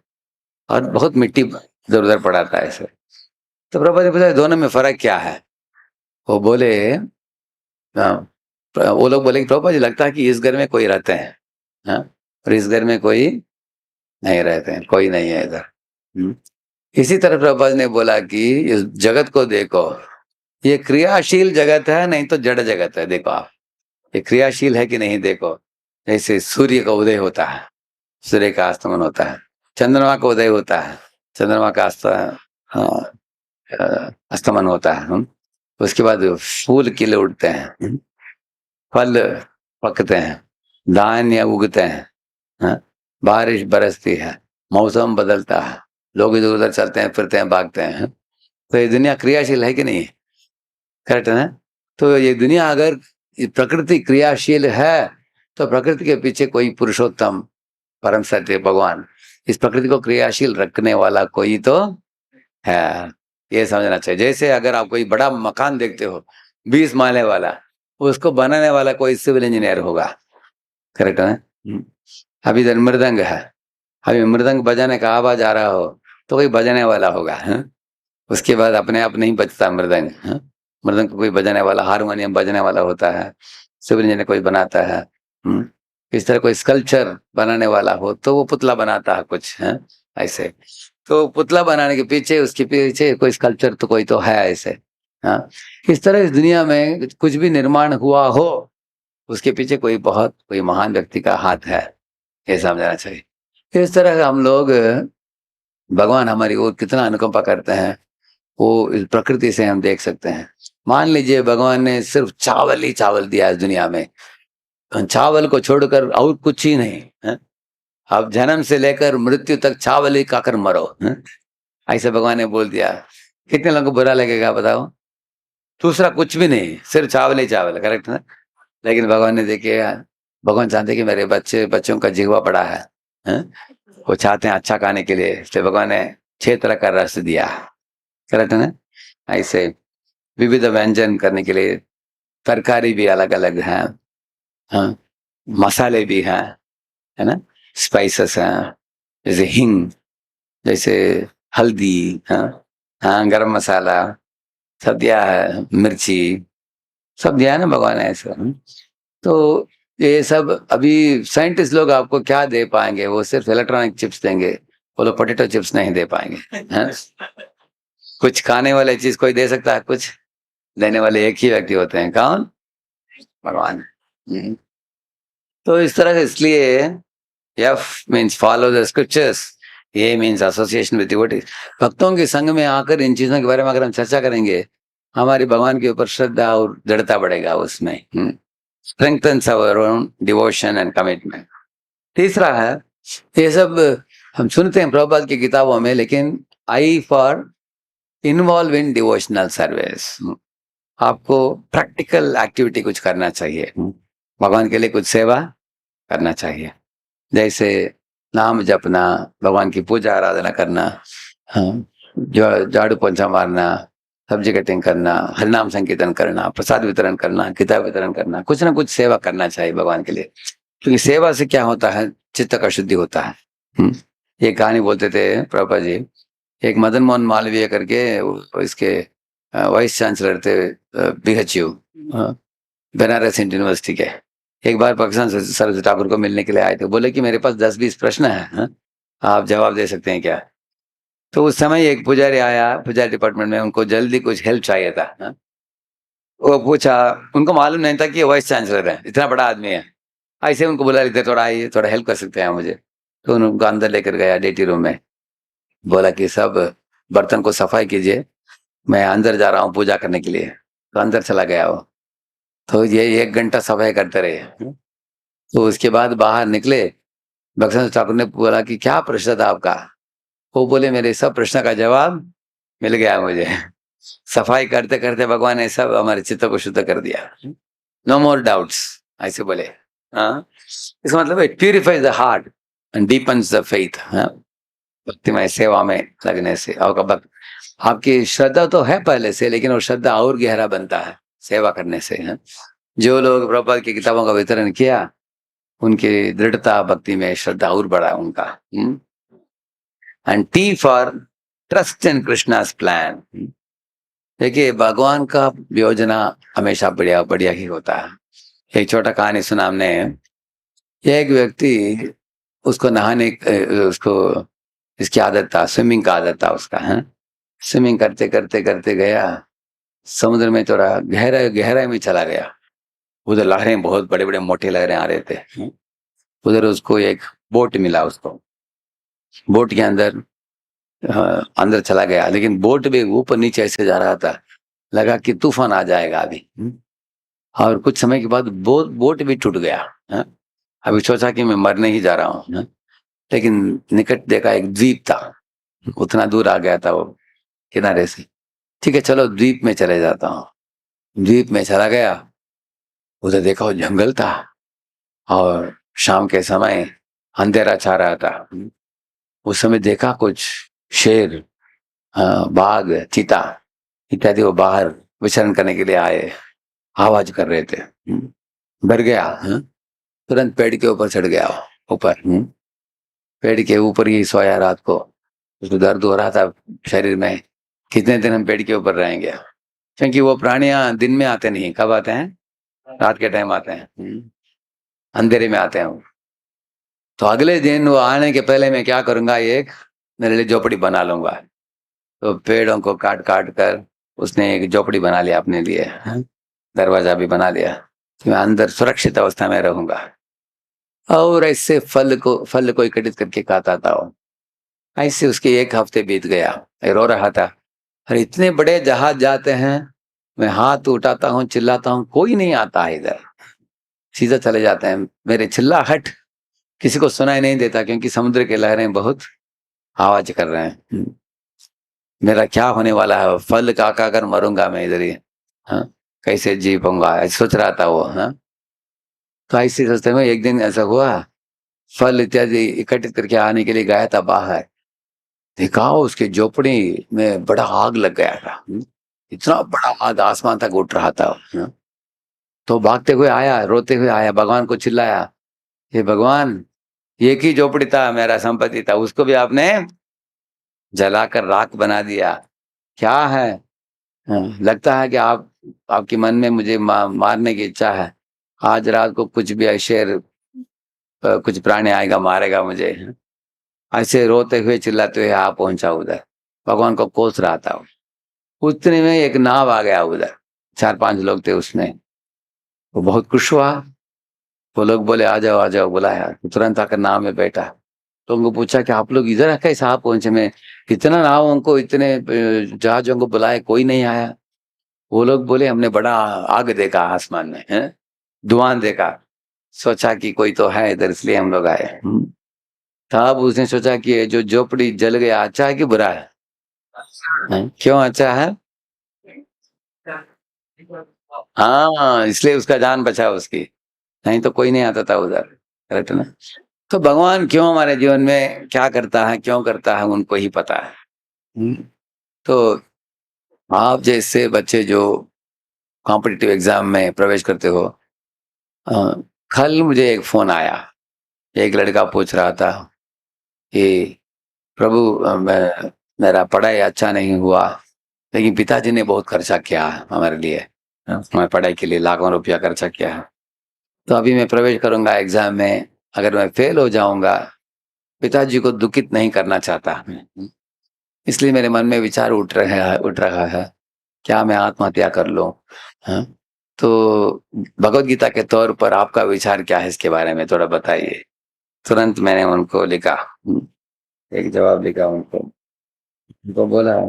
और बहुत मिट्टी इधर उधर पड़ा था ऐसे। तो प्रभुपाद जी पूछा, दोनों में फर्क क्या है? वो बोले, वो लोग बोले कि प्रभुपाद जी लगता है कि इस घर में कोई रहते हैं, और इस घर में कोई नहीं रहते हैं, कोई नहीं है इधर। इसी तरह प्रभुपाद ने बोला कि इस जगत को देखो, ये क्रियाशील जगत है, नहीं तो जड़ जगत है। देखो आप, ये क्रियाशील है कि नहीं देखो। जैसे सूर्य का उदय होता है, सूर्य का अस्तमन होता है, चंद्रमा का उदय होता है, चंद्रमा का अस्तमन होता है। उसके बाद फूल खिले उठते हैं, फल पकते हैं, धान्य उगते हैं, बारिश बरसती है, मौसम बदलता है, लोग इधर उधर चलते हैं, फिरते हैं, भागते हैं। तो ये दुनिया क्रियाशील है कि नहीं? करेक्ट है ना? तो ये दुनिया अगर प्रकृति क्रियाशील है, तो प्रकृति के पीछे कोई पुरुषोत्तम परम सत्य भगवान, इस प्रकृति को क्रियाशील रखने वाला कोई तो है, ये समझना चाहिए। जैसे अगर आप कोई बड़ा मकान देखते हो 20 माले वाला, उसको बनाने वाला कोई सिविल इंजीनियर होगा। करेक्ट है ना? अभी इधर मृदंग है, अभी मृदंग बजाने का आवाज आ रहा हो तो कोई बजाने वाला होगा, उसके बाद अपने आप नहीं बजता मृदंग। मृदंग को कोई बजाने वाला, हारमोनियम बजाने वाला होता है, सिविल इंजीनियर कोई बनाता है। इस तरह कोई स्कल्पचर बनाने वाला हो तो वो पुतला बनाता है कुछ, है ऐसे। तो पुतला बनाने के पीछे, उसके पीछे कोई स्कल्पचर तो कोई तो है ऐसे। हाँ, इस तरह इस दुनिया में कुछ भी निर्माण हुआ हो, उसके पीछे कोई महान व्यक्ति का हाथ है, ये समझना चाहिए। इस तरह हम लोग, भगवान हमारी ओर कितना अनुकंपा करते हैं, वो इस प्रकृति से हम देख सकते हैं। मान लीजिए भगवान ने सिर्फ चावल ही चावल दिया इस दुनिया में, चावल को छोड़कर और कुछ ही नहीं है। अब जन्म से लेकर मृत्यु तक चावल ही खाकर मरो, ऐसे भगवान ने बोल दिया। कितने लोगों को बुरा लगेगा बताओ? दूसरा कुछ भी नहीं, सिर्फ चावल ही चावल। करेक्ट ना? लेकिन भगवान ने देखे, भगवान चाहते कि मेरे बच्चों का जीवा बड़ा है? वो चाहते हैं अच्छा खाने के लिए, इसलिए भगवान ने 6 तरह का रस दिया। करेक्ट है ना? ऐसे विविध व्यंजन करने के लिए तरकारी भी अलग अलग है, हाँ, मसाले भी हैं, है ना, स्पाइसेस हैं, जैसे हिंग, जैसे हल्दी, हाँ हाँ, गरम मसाला सब दिया है, मिर्ची सब दिया है ना भगवान ने ऐसा। तो ये सब अभी साइंटिस्ट लोग आपको क्या दे पाएंगे? वो सिर्फ इलेक्ट्रॉनिक चिप्स देंगे, वो लोग पोटैटो चिप्स नहीं दे पाएंगे, हैं? कुछ खाने वाले चीज कोई दे सकता है? कुछ देने वाले एक ही व्यक्ति होते हैं, कौन? भगवान। तो इस तरह से, इसलिए F means follow the scriptures, A means association with devotees. भक्तों के संग में आकर इन चीजों के बारे में अगर हम चर्चा करेंगे, हमारी भगवान के ऊपर श्रद्धा और दृढ़ता बढ़ेगा उसमें। Strengthens our own devotion and commitment. तीसरा है, ये सब हम सुनते हैं प्रभुपाद की किताबों में, लेकिन I for involve in devotional service. आपको प्रैक्टिकल एक्टिविटी कुछ करना चाहिए, भगवान के लिए कुछ सेवा करना चाहिए, जैसे नाम जपना, भगवान की पूजा आराधना करना, हाँ, जो झाड़ू पोंछा मारना, सब्जी कटिंग करना, हरिनाम संकीर्तन करना, प्रसाद वितरण करना, किताब वितरण करना, कुछ ना कुछ सेवा करना चाहिए भगवान के लिए। क्योंकि सेवा से क्या होता है, चित्त का शुद्धि होता है। ये कहानी बोलते थे प्रभुपाद जी, एक मदन मोहन मालवीय करके इसके वाइस चांसलर थे, BHU, बनारस हिंदू यूनिवर्सिटी के। एक बार पाकिस्तान सरस्वती ठाकुर को मिलने के लिए आए थे, बोले कि मेरे पास 10-20 प्रश्न है, आप जवाब दे सकते हैं क्या? तो उस समय एक पुजारी आया, पुजारी डिपार्टमेंट में, उनको जल्दी कुछ हेल्प चाहिए था, वो पूछा, उनको मालूम नहीं था कि ये वाइस चांसलर है, इतना बड़ा आदमी है। ऐसे उनको बुला लेते, थोड़ा आइए, थोड़ा हेल्प कर सकते हैं मुझे। तो उनको अंदर लेकर गया डेटी रूम में, बोला कि सब बर्तन को सफाई कीजिए, मैं अंदर जा रहा हूँ पूजा करने के लिए। तो अंदर चला गया वो, तो ये 1 घंटा सफाई करते रहे। तो उसके बाद बाहर निकले, भक्तन ठाकुर ने बोला कि क्या प्रश्न था आपका? वो बोले मेरे सब प्रश्न का जवाब मिल गया मुझे। सफाई करते करते भगवान ने सब हमारे चित्त को शुद्ध कर दिया। नो मोर डाउट्स, ऐसे बोले। हाँ, इसका मतलब it purifies the heart and deepens the faith. भक्तिमय सेवा में लगने से आपकी श्रद्धा तो है पहले से, लेकिन वो श्रद्धा और गहरा बनता है सेवा करने से। जो लोग प्रभुपाद की किताबों का वितरण किया, उनकी दृढ़ता भक्ति में, श्रद्धा और बढ़ा उनका। And T for trust in Krishna's plan. देखिए, भगवान का योजना हमेशा बढ़िया बढ़िया ही होता है। एक छोटा कहानी सुना हमने, एक व्यक्ति, उसको नहाने, उसको इसकी आदत था, स्विमिंग का आदत था उसका, है। स्विमिंग करते करते करते गया समुद्र में, थोड़ा गहराई में चला गया। उधर लहरें, बहुत बड़े बड़े मोटे लहरें आ रहे थे। उधर उसको एक बोट मिला, उसको बोट के अंदर अंदर चला गया, लेकिन बोट भी ऊपर नीचे ऐसे जा रहा था, लगा कि तूफान आ जाएगा अभी। और कुछ समय के बाद बोट भी टूट गया। अभी सोचा कि मैं मरने ही जा रहा हूँ, लेकिन निकट देखा एक द्वीप था, उतना दूर आ गया था वो किनारे से। ठीक है, चलो द्वीप में चले जाता हूँ। द्वीप में चला गया, उधर देखा वो जंगल था, और शाम के समय अंधेरा छा रहा था। उस समय देखा कुछ शेर, बाघ, चीता इत्यादि वो बाहर विचरण करने के लिए आए, आवाज कर रहे थे। डर गया, तुरंत पेड़ के ऊपर चढ़ गया, ऊपर। पेड़ के ऊपर ही सोया रात को। उसको दर्द हो रहा था शरीर में, कितने दिन हम पेड़ के ऊपर रहेंगे, क्योंकि वो प्राणियां दिन में आते नहीं। कब आते हैं? रात के टाइम आते हैं, अंधेरे में आते हैं वो। तो अगले दिन वो आने के पहले मैं क्या करूंगा, एक मेरे लिए झोपड़ी बना लूंगा। तो पेड़ों को काट काट कर उसने एक झोपड़ी बना लिया अपने लिए, दरवाजा भी बना लिया, तो मैं अंदर सुरक्षित अवस्था में रहूंगा। और ऐसे फल को एकत्रित करके खाता था वो। ऐसे उसके 1 हफ्ते बीत गया, रो रहा था, अरे इतने बड़े जहाज जाते हैं, मैं हाथ उठाता हूँ, चिल्लाता हूँ, कोई नहीं आता है इधर, सीधा चले जाते हैं। मेरे चिल्लाहट किसी को सुनाई नहीं देता, क्योंकि समुद्र के लहरें बहुत आवाज कर रहे हैं। मेरा क्या होने वाला है, फल खा कर मरूंगा मैं इधर ही, कैसे जी पाऊंगा, ऐसे सोच रहा था वो। तो ऐसे सोचते में एक दिन ऐसा हुआ, फल इत्यादि इकट्ठित करके आने के लिए गया था बाहर, देखा उसके झोपड़ी में बड़ा आग लग गया था। इतना बड़ा आग आसमान तक उठ रहा था। तो भागते हुए आया, रोते हुए आया, भगवान को चिल्लाया, हे भगवान, एक ही झोपड़ी था, मेरा संपत्ति था, उसको भी आपने जलाकर राख बना दिया, क्या है? लगता है कि आपके मन में मुझे मारने की इच्छा है। आज रात को कुछ भी शेर, कुछ प्राणी आएगा, मारेगा मुझे। ऐसे रोते हुए चिल्लाते हुए आ पहुंचा उधर, भगवान को कोस रहा था। उतने में एक नाव आ गया उधर, 4-5 लोग थे उसमें। वो बहुत खुश हुआ, वो लोग बोले आ जाओ आ जाओ, बुलाया, तुरंत आकर नाव में बैठा। तो उनको पूछा कि आप लोग इधर कैसे आ पहुंचे? में इतना नावों को, इतने जहाजों को बुलाए, कोई नहीं आया। वो लोग बोले हमने बड़ा आग देखा आसमान में, है धुआं देखा, सोचा कि कोई तो है इधर, इसलिए हम लोग आए। तब उसने सोचा कि ये जो झोपड़ी जल गया अच्छा है कि बुरा है? क्यों अच्छा है? हाँ, इसलिए उसका जान बचा उसकी, नहीं तो कोई नहीं आता था उधर। करेक्ट ना? तो भगवान क्यों हमारे जीवन में क्या करता है, क्यों करता है, उनको ही पता है। तो आप जैसे बच्चे जो कॉम्पिटिटिव एग्जाम में प्रवेश करते हो, कल मुझे एक फोन आया, एक लड़का पूछ रहा था कि प्रभु मेरा पढ़ाई अच्छा नहीं हुआ, लेकिन पिताजी ने बहुत खर्चा किया है हमारे लिए, हमारी पढ़ाई के लिए लाखों रुपया खर्चा किया है। तो अभी मैं प्रवेश करूंगा एग्जाम में, अगर मैं फेल हो जाऊंगा, पिताजी को दुखित नहीं करना चाहता, इसलिए मेरे मन में विचार उठ रहा है, क्या मैं आत्महत्या कर लूं? हाँ? तो भगवत गीता के तौर पर आपका विचार क्या है इसके बारे में, थोड़ा बताइए। तुरंत मैंने उनको लिखा, एक जवाब लिखा उनको, उनको बोला,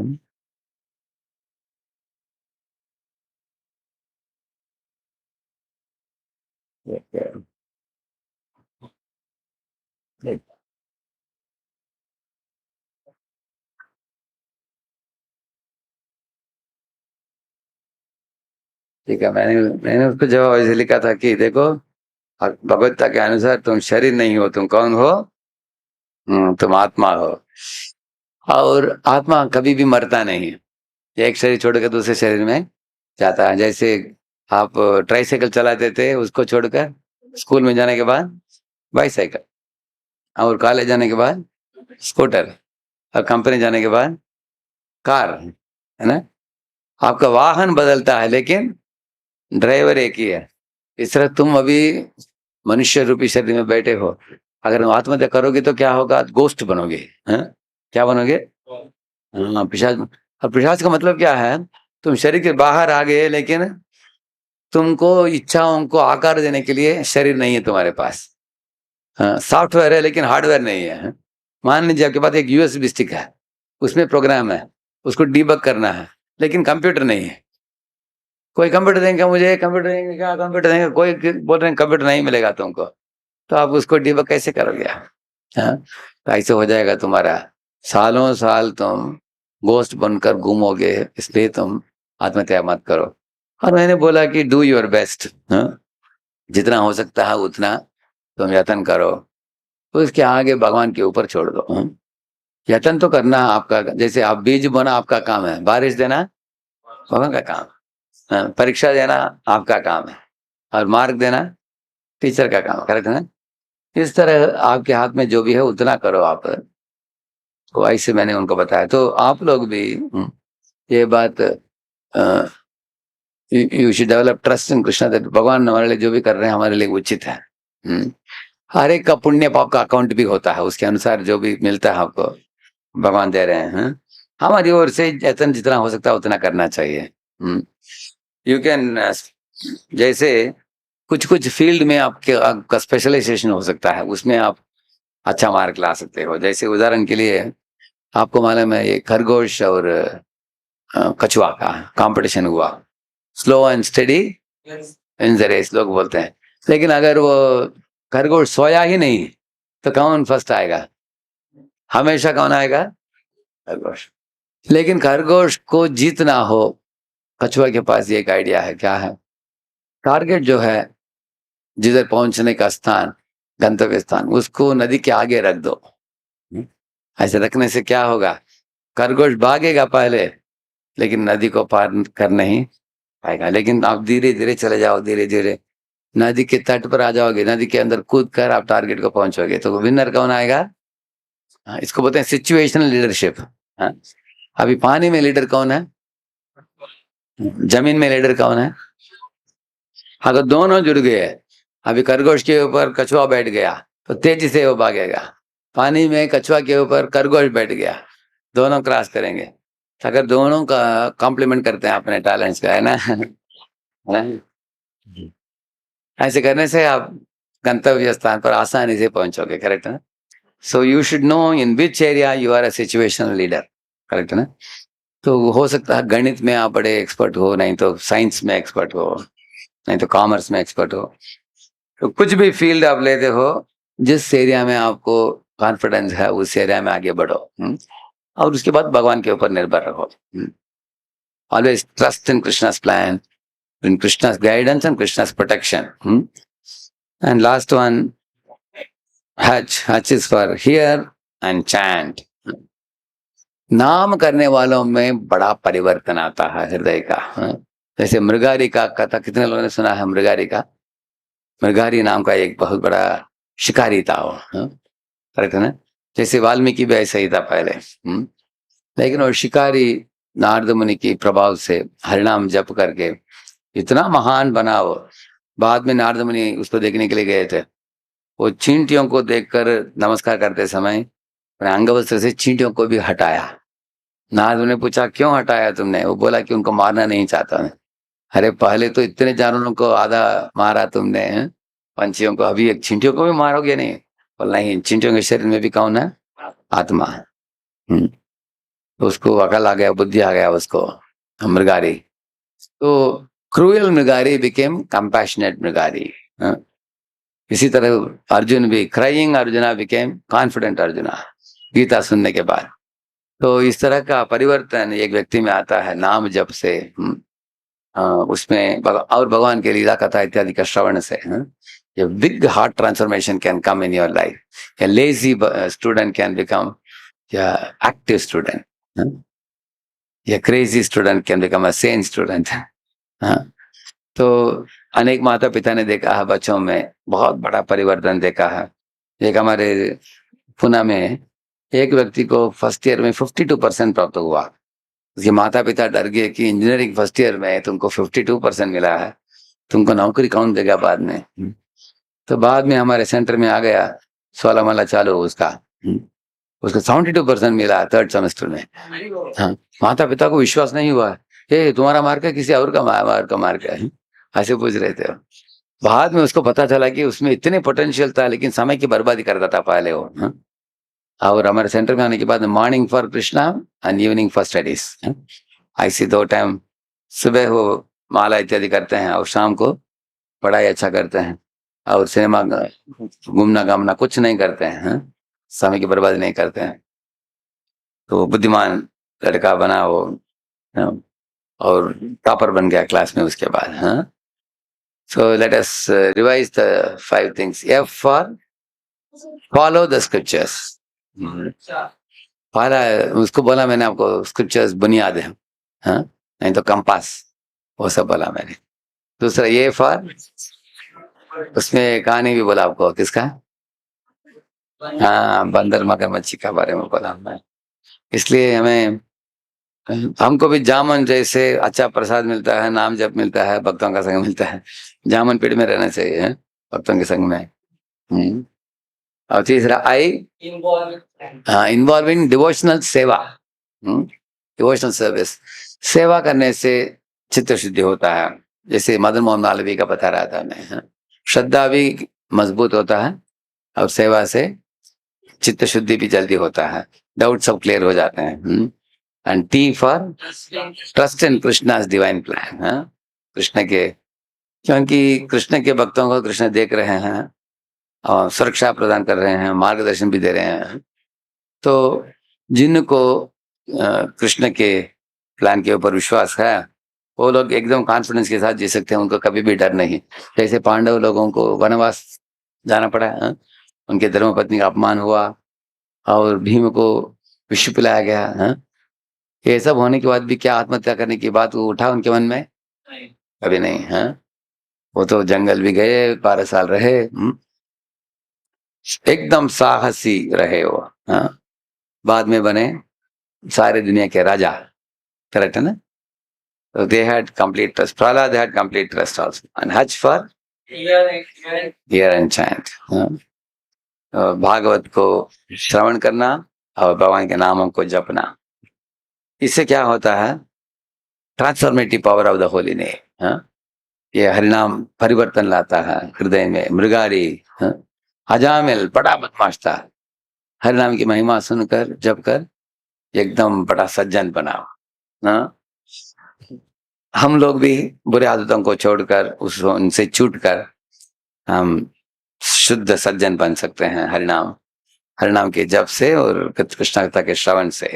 ठीक है, मैंने मैंने उसको जवाब ऐसे लिखा था कि देखो, भगवत गीता के अनुसार तुम शरीर नहीं हो, तुम कौन हो? तुम आत्मा हो, और आत्मा कभी भी मरता नहीं है। एक शरीर छोड़कर दूसरे शरीर में जाता है। जैसे आप ट्राईसाइकिल चलाते थे, उसको छोड़कर स्कूल में जाने के बाद बाईसाइकिल, और कॉलेज जाने के बाद स्कूटर, और कंपनी जाने के बाद कार, है ना? आपका वाहन बदलता है लेकिन ड्राइवर एक ही है। इस तरह तुम अभी मनुष्य रूपी शरीर में बैठे हो, अगर आत्महत्या करोगे तो क्या होगा? गोस्ट बनोगे। हैं? क्या बनोगे? हाँ, पिशाच। और पिशाच का मतलब क्या है? तुम शरीर के बाहर आ गए, लेकिन तुमको इच्छाओं को आकार देने के लिए शरीर नहीं है तुम्हारे पास। हाँ, सॉफ्टवेयर है लेकिन हार्डवेयर नहीं है। मान लीजिए आपके पास एक यूएसबी स्टिक है, उसमें प्रोग्राम है, उसको डीबग करना है, लेकिन कंप्यूटर नहीं है। कोई कंप्यूटर देंगे मुझे, कंप्यूटर देंगे, क्या कंप्यूटर देंगे, कोई बोल रहे हैं कंप्यूटर नहीं मिलेगा तुमको, तो आप उसको डीबग कैसे करोगे? हाँ, तो ऐसे हो जाएगा तुम्हारा, सालों साल तुम गोस्ट बनकर घूमोगे। इसलिए तुम आत्महत्या मत करो। और मैंने बोला कि डू योर बेस्ट, जितना हो सकता है उतना तुम यत्न करो, उसके आगे भगवान के ऊपर छोड़ दो। यत्न तो करना है आपका, जैसे आप बीज बोना आपका काम है, बारिश देना भगवान का काम, परीक्षा देना आपका काम है, और मार्क देना टीचर का काम है। करेक्ट है ना? इस तरह आपके हाथ में जो भी है उतना करो आप। तो ऐसे मैंने उनको बताया, तो आप लोग भी ये बात, you should develop trust in Krishna, that भगवान हमारे लिए जो भी कर रहे हैं हमारे लिए उचित है। हर एक का पुण्य पाप का अकाउंट भी होता है, उसके अनुसार जो भी मिलता है आपको भगवान दे रहे हैं। हमारी ओर से यत्न जितना हो सकता है उतना करना चाहिए। यू कैन, जैसे कुछ कुछ फील्ड में आपके आपका स्पेशलाइजेशन हो सकता है, उसमें आप अच्छा मार्क ला सकते हो। जैसे उदाहरण के लिए आपको मालूम है, ये खरगोश और कछुआ का कंपटीशन हुआ, slow and steady in the race लोग बोलते हैं, लेकिन अगर वो खरगोश सोया ही नहीं तो कौन फर्स्ट आएगा? हमेशा कौन आएगा? खरगोश। लेकिन खरगोश को जीतना हो, कछुआ के पास ये एक आइडिया है। क्या है? टारगेट जो है, जिधर पहुंचने का स्थान, गंतव्य स्थान, उसको नदी के आगे रख दो। ऐसे रखने से क्या होगा? खरगोश भागेगा पहले, लेकिन नदी को पार कर नहीं पाएगा। लेकिन आप धीरे धीरे चले जाओ, धीरे धीरे नदी के तट पर आ जाओगे, नदी के अंदर कूद कर आप टारगेट को पहुंचोगे, तो विनर कौन आएगा? इसको बोलते हैं सिचुएशनल लीडरशिप। अभी पानी में लीडर कौन है? जमीन में लीडर कौन है? अगर दोनों जुड़ गए, अभी खरगोश के ऊपर कछुआ बैठ गया तो तेजी से वो भागेगा, पानी में कछुआ के ऊपर खरगोश बैठ गया, दोनों क्रॉस करेंगे। अगर दोनों का कॉम्प्लीमेंट करते हैं अपने टैलेंट्स का, है ना? है ना? ऐसे करने से आप गंतव्य स्थान पर आसानी से पहुंचोगे। करेक्ट है ना? So you should know in which area you are a situational leader. Correct है ना? तो हो सकता है गणित में आप बड़े एक्सपर्ट हो, नहीं तो साइंस में एक्सपर्ट हो, नहीं तो कॉमर्स में एक्सपर्ट हो, तो कुछ भी फील्ड आप लेते हो, जिस एरिया में आपको कॉन्फिडेंस है उस एरिया में आगे बढ़ो। और उसके बाद भगवान के ऊपर निर्भर रहो। Always trust in Krishna's plan, in Krishna's guidance and Krishna's protection. And last one, H is for hear and chant. नाम करने वालों में बड़ा परिवर्तन आता है हृदय का। जैसे मृगारी का कथा कितने लोगों ने सुना है? मृगारी का, मृगारी नाम का एक बहुत बड़ा शिकारी था वो। करेक्ट है ना? जैसे वाल्मीकि भी ऐसा ही था पहले। लेकिन वो शिकारी नारद मुनि की प्रभाव से हरिनाम जप करके इतना महान बना वो। बाद में नारद मुनि उसको देखने के लिए गए थे। वो चींटियों को देखकर नमस्कार करते समय अपने अंगवस्त्र से चींटियों को भी हटाया। नारद ने पूछा क्यों हटाया तुमने? वो बोला कि उनको मारना नहीं चाहता मैं। अरे पहले तो इतने जानवरों को आधा मारा तुमने, पंछियों को, अभी एक चींटियों को भी मारोगे नहीं? बोला नहीं, चींटियों के शरीर में भी कौन है? आत्मा है। तो उसको अकल आ गया, बुद्धि आ गया उसको, मृगारी। तो cruel Mrigari became compassionate Mrigari. इसी तरह अर्जुन भी, crying Arjuna became confident Arjuna, Gita सुनने के बाद। तो इस तरह का परिवर्तन एक व्यक्ति में आता है नाम जप से, उसमें और भगवान के लीला कथा इत्यादि का श्रवण से। ये big heart transformation can come in your life. A lazy student can become या एक्टिव स्टूडेंट, या crazy student can become a Sen student. तो अनेक माता पिता ने देखा है बच्चों में बहुत बड़ा परिवर्तन देखा है। एक हमारे पुणे में एक व्यक्ति को फर्स्ट ईयर में 52% प्राप्त हुआ। उसके माता पिता डर गए कि इंजीनियरिंग फर्स्ट ईयर में तुमको 52% मिला है, तुमको नौकरी कौन देगा बाद में? तो बाद में हमारे सेंटर में आ गया, 16 माला चालू उसका। उसको 72% मिला थर्ड सेमेस्टर में। हाँ, माता पिता को विश्वास नहीं हुआ, ये तुम्हारा मार्क है किसी और का मार्क है? ऐसे पूछ रहे थे। बाद में उसको पता चला कि उसमें इतने पोटेंशियल था, लेकिन समय की बर्बादी करता था पहले वो। और हमारे सेंटर में आने के बाद morning for Krishna and evening for studies, ऐसी 2 टाइम, सुबह वो माला इत्यादि करते हैं और शाम को पढ़ाई अच्छा करते हैं, और सिनेमा घूमना घामना कुछ नहीं करते हैं, समय की बर्बादी नहीं करते हैं। तो बुद्धिमान लड़का बना वो, और टॉपर बन गया क्लास में उसके बाद। So let us revise the 5 things. F for follow the scriptures. पहला उसको बोला मैंने आपको, स्क्रिप्चर्स बुनियाद है, नहीं तो कंपास, वो सब बोला मैंने। दूसरा ये फॉर, उसमें कहानी भी बोला आपको, किसका? हाँ, बंदर मगरमच्छी का बारे में बोला मैं। इसलिए हमें, हमको भी जामुन जैसे अच्छा प्रसाद मिलता है, नाम जब मिलता है, भक्तों का संग मिलता है, जामुन पेड़ में रहना चाहिए, भक्तों के संग में। और तीसरा आई, इन्वॉल्व इन डिवोशनल सेवा, डिवोशनल सर्विस। सेवा करने से चित्त शुद्धि होता है, जैसे मदन मोहन मालवीय का बता रहा था मैं। श्रद्धा भी मजबूत होता है, और सेवा से चित्त शुद्धि भी जल्दी होता है, डाउट सब क्लियर हो जाते हैं। And T for trust in Krishna's divine plan. Krishna के, क्योंकि कृष्ण के भक्तों को कृष्ण देख रहे हैं और सुरक्षा प्रदान कर रहे हैं, मार्गदर्शन भी दे रहे हैं। तो जिनको कृष्ण के प्लान के ऊपर विश्वास है, वो लोग एकदम कॉन्फिडेंस के साथ जी सकते हैं, उनको कभी भी डर नहीं। जैसे पांडव लोगों को वनवास जाना पड़ा, उनके धर्मपत्नी का अपमान हुआ, और भीम को विष पिलाया गया। ये सब होने के बाद भी क्या आत्महत्या करने की बात वो उठा उनके मन में? कभी नहीं। वो तो जंगल भी गए, 12 साल रहे, एकदम साहसी रहे वो। बाद में बने सारे दुनिया के राजा। करेक्ट है ना? So they had complete trust. Prahlad had complete trust also. And Hajj for hear and chant. Bhagavat को श्रवण करना और भगवान के नामों को जपना। इससे क्या होता है? Transformative power of the holy name. ये हरिनाम परिवर्तन लाता है हृदय में। मृगारी, हजामिल बड़ा बदमाश था, हरिनाम की महिमा सुनकर जप कर एकदम बड़ा सज्जन बना। हम लोग भी बुरे आदतों को छोड़कर, उनसे छूटकर हम शुद्ध सज्जन बन सकते हैं हरिनाम के जप से और कृष्णता के श्रवण से।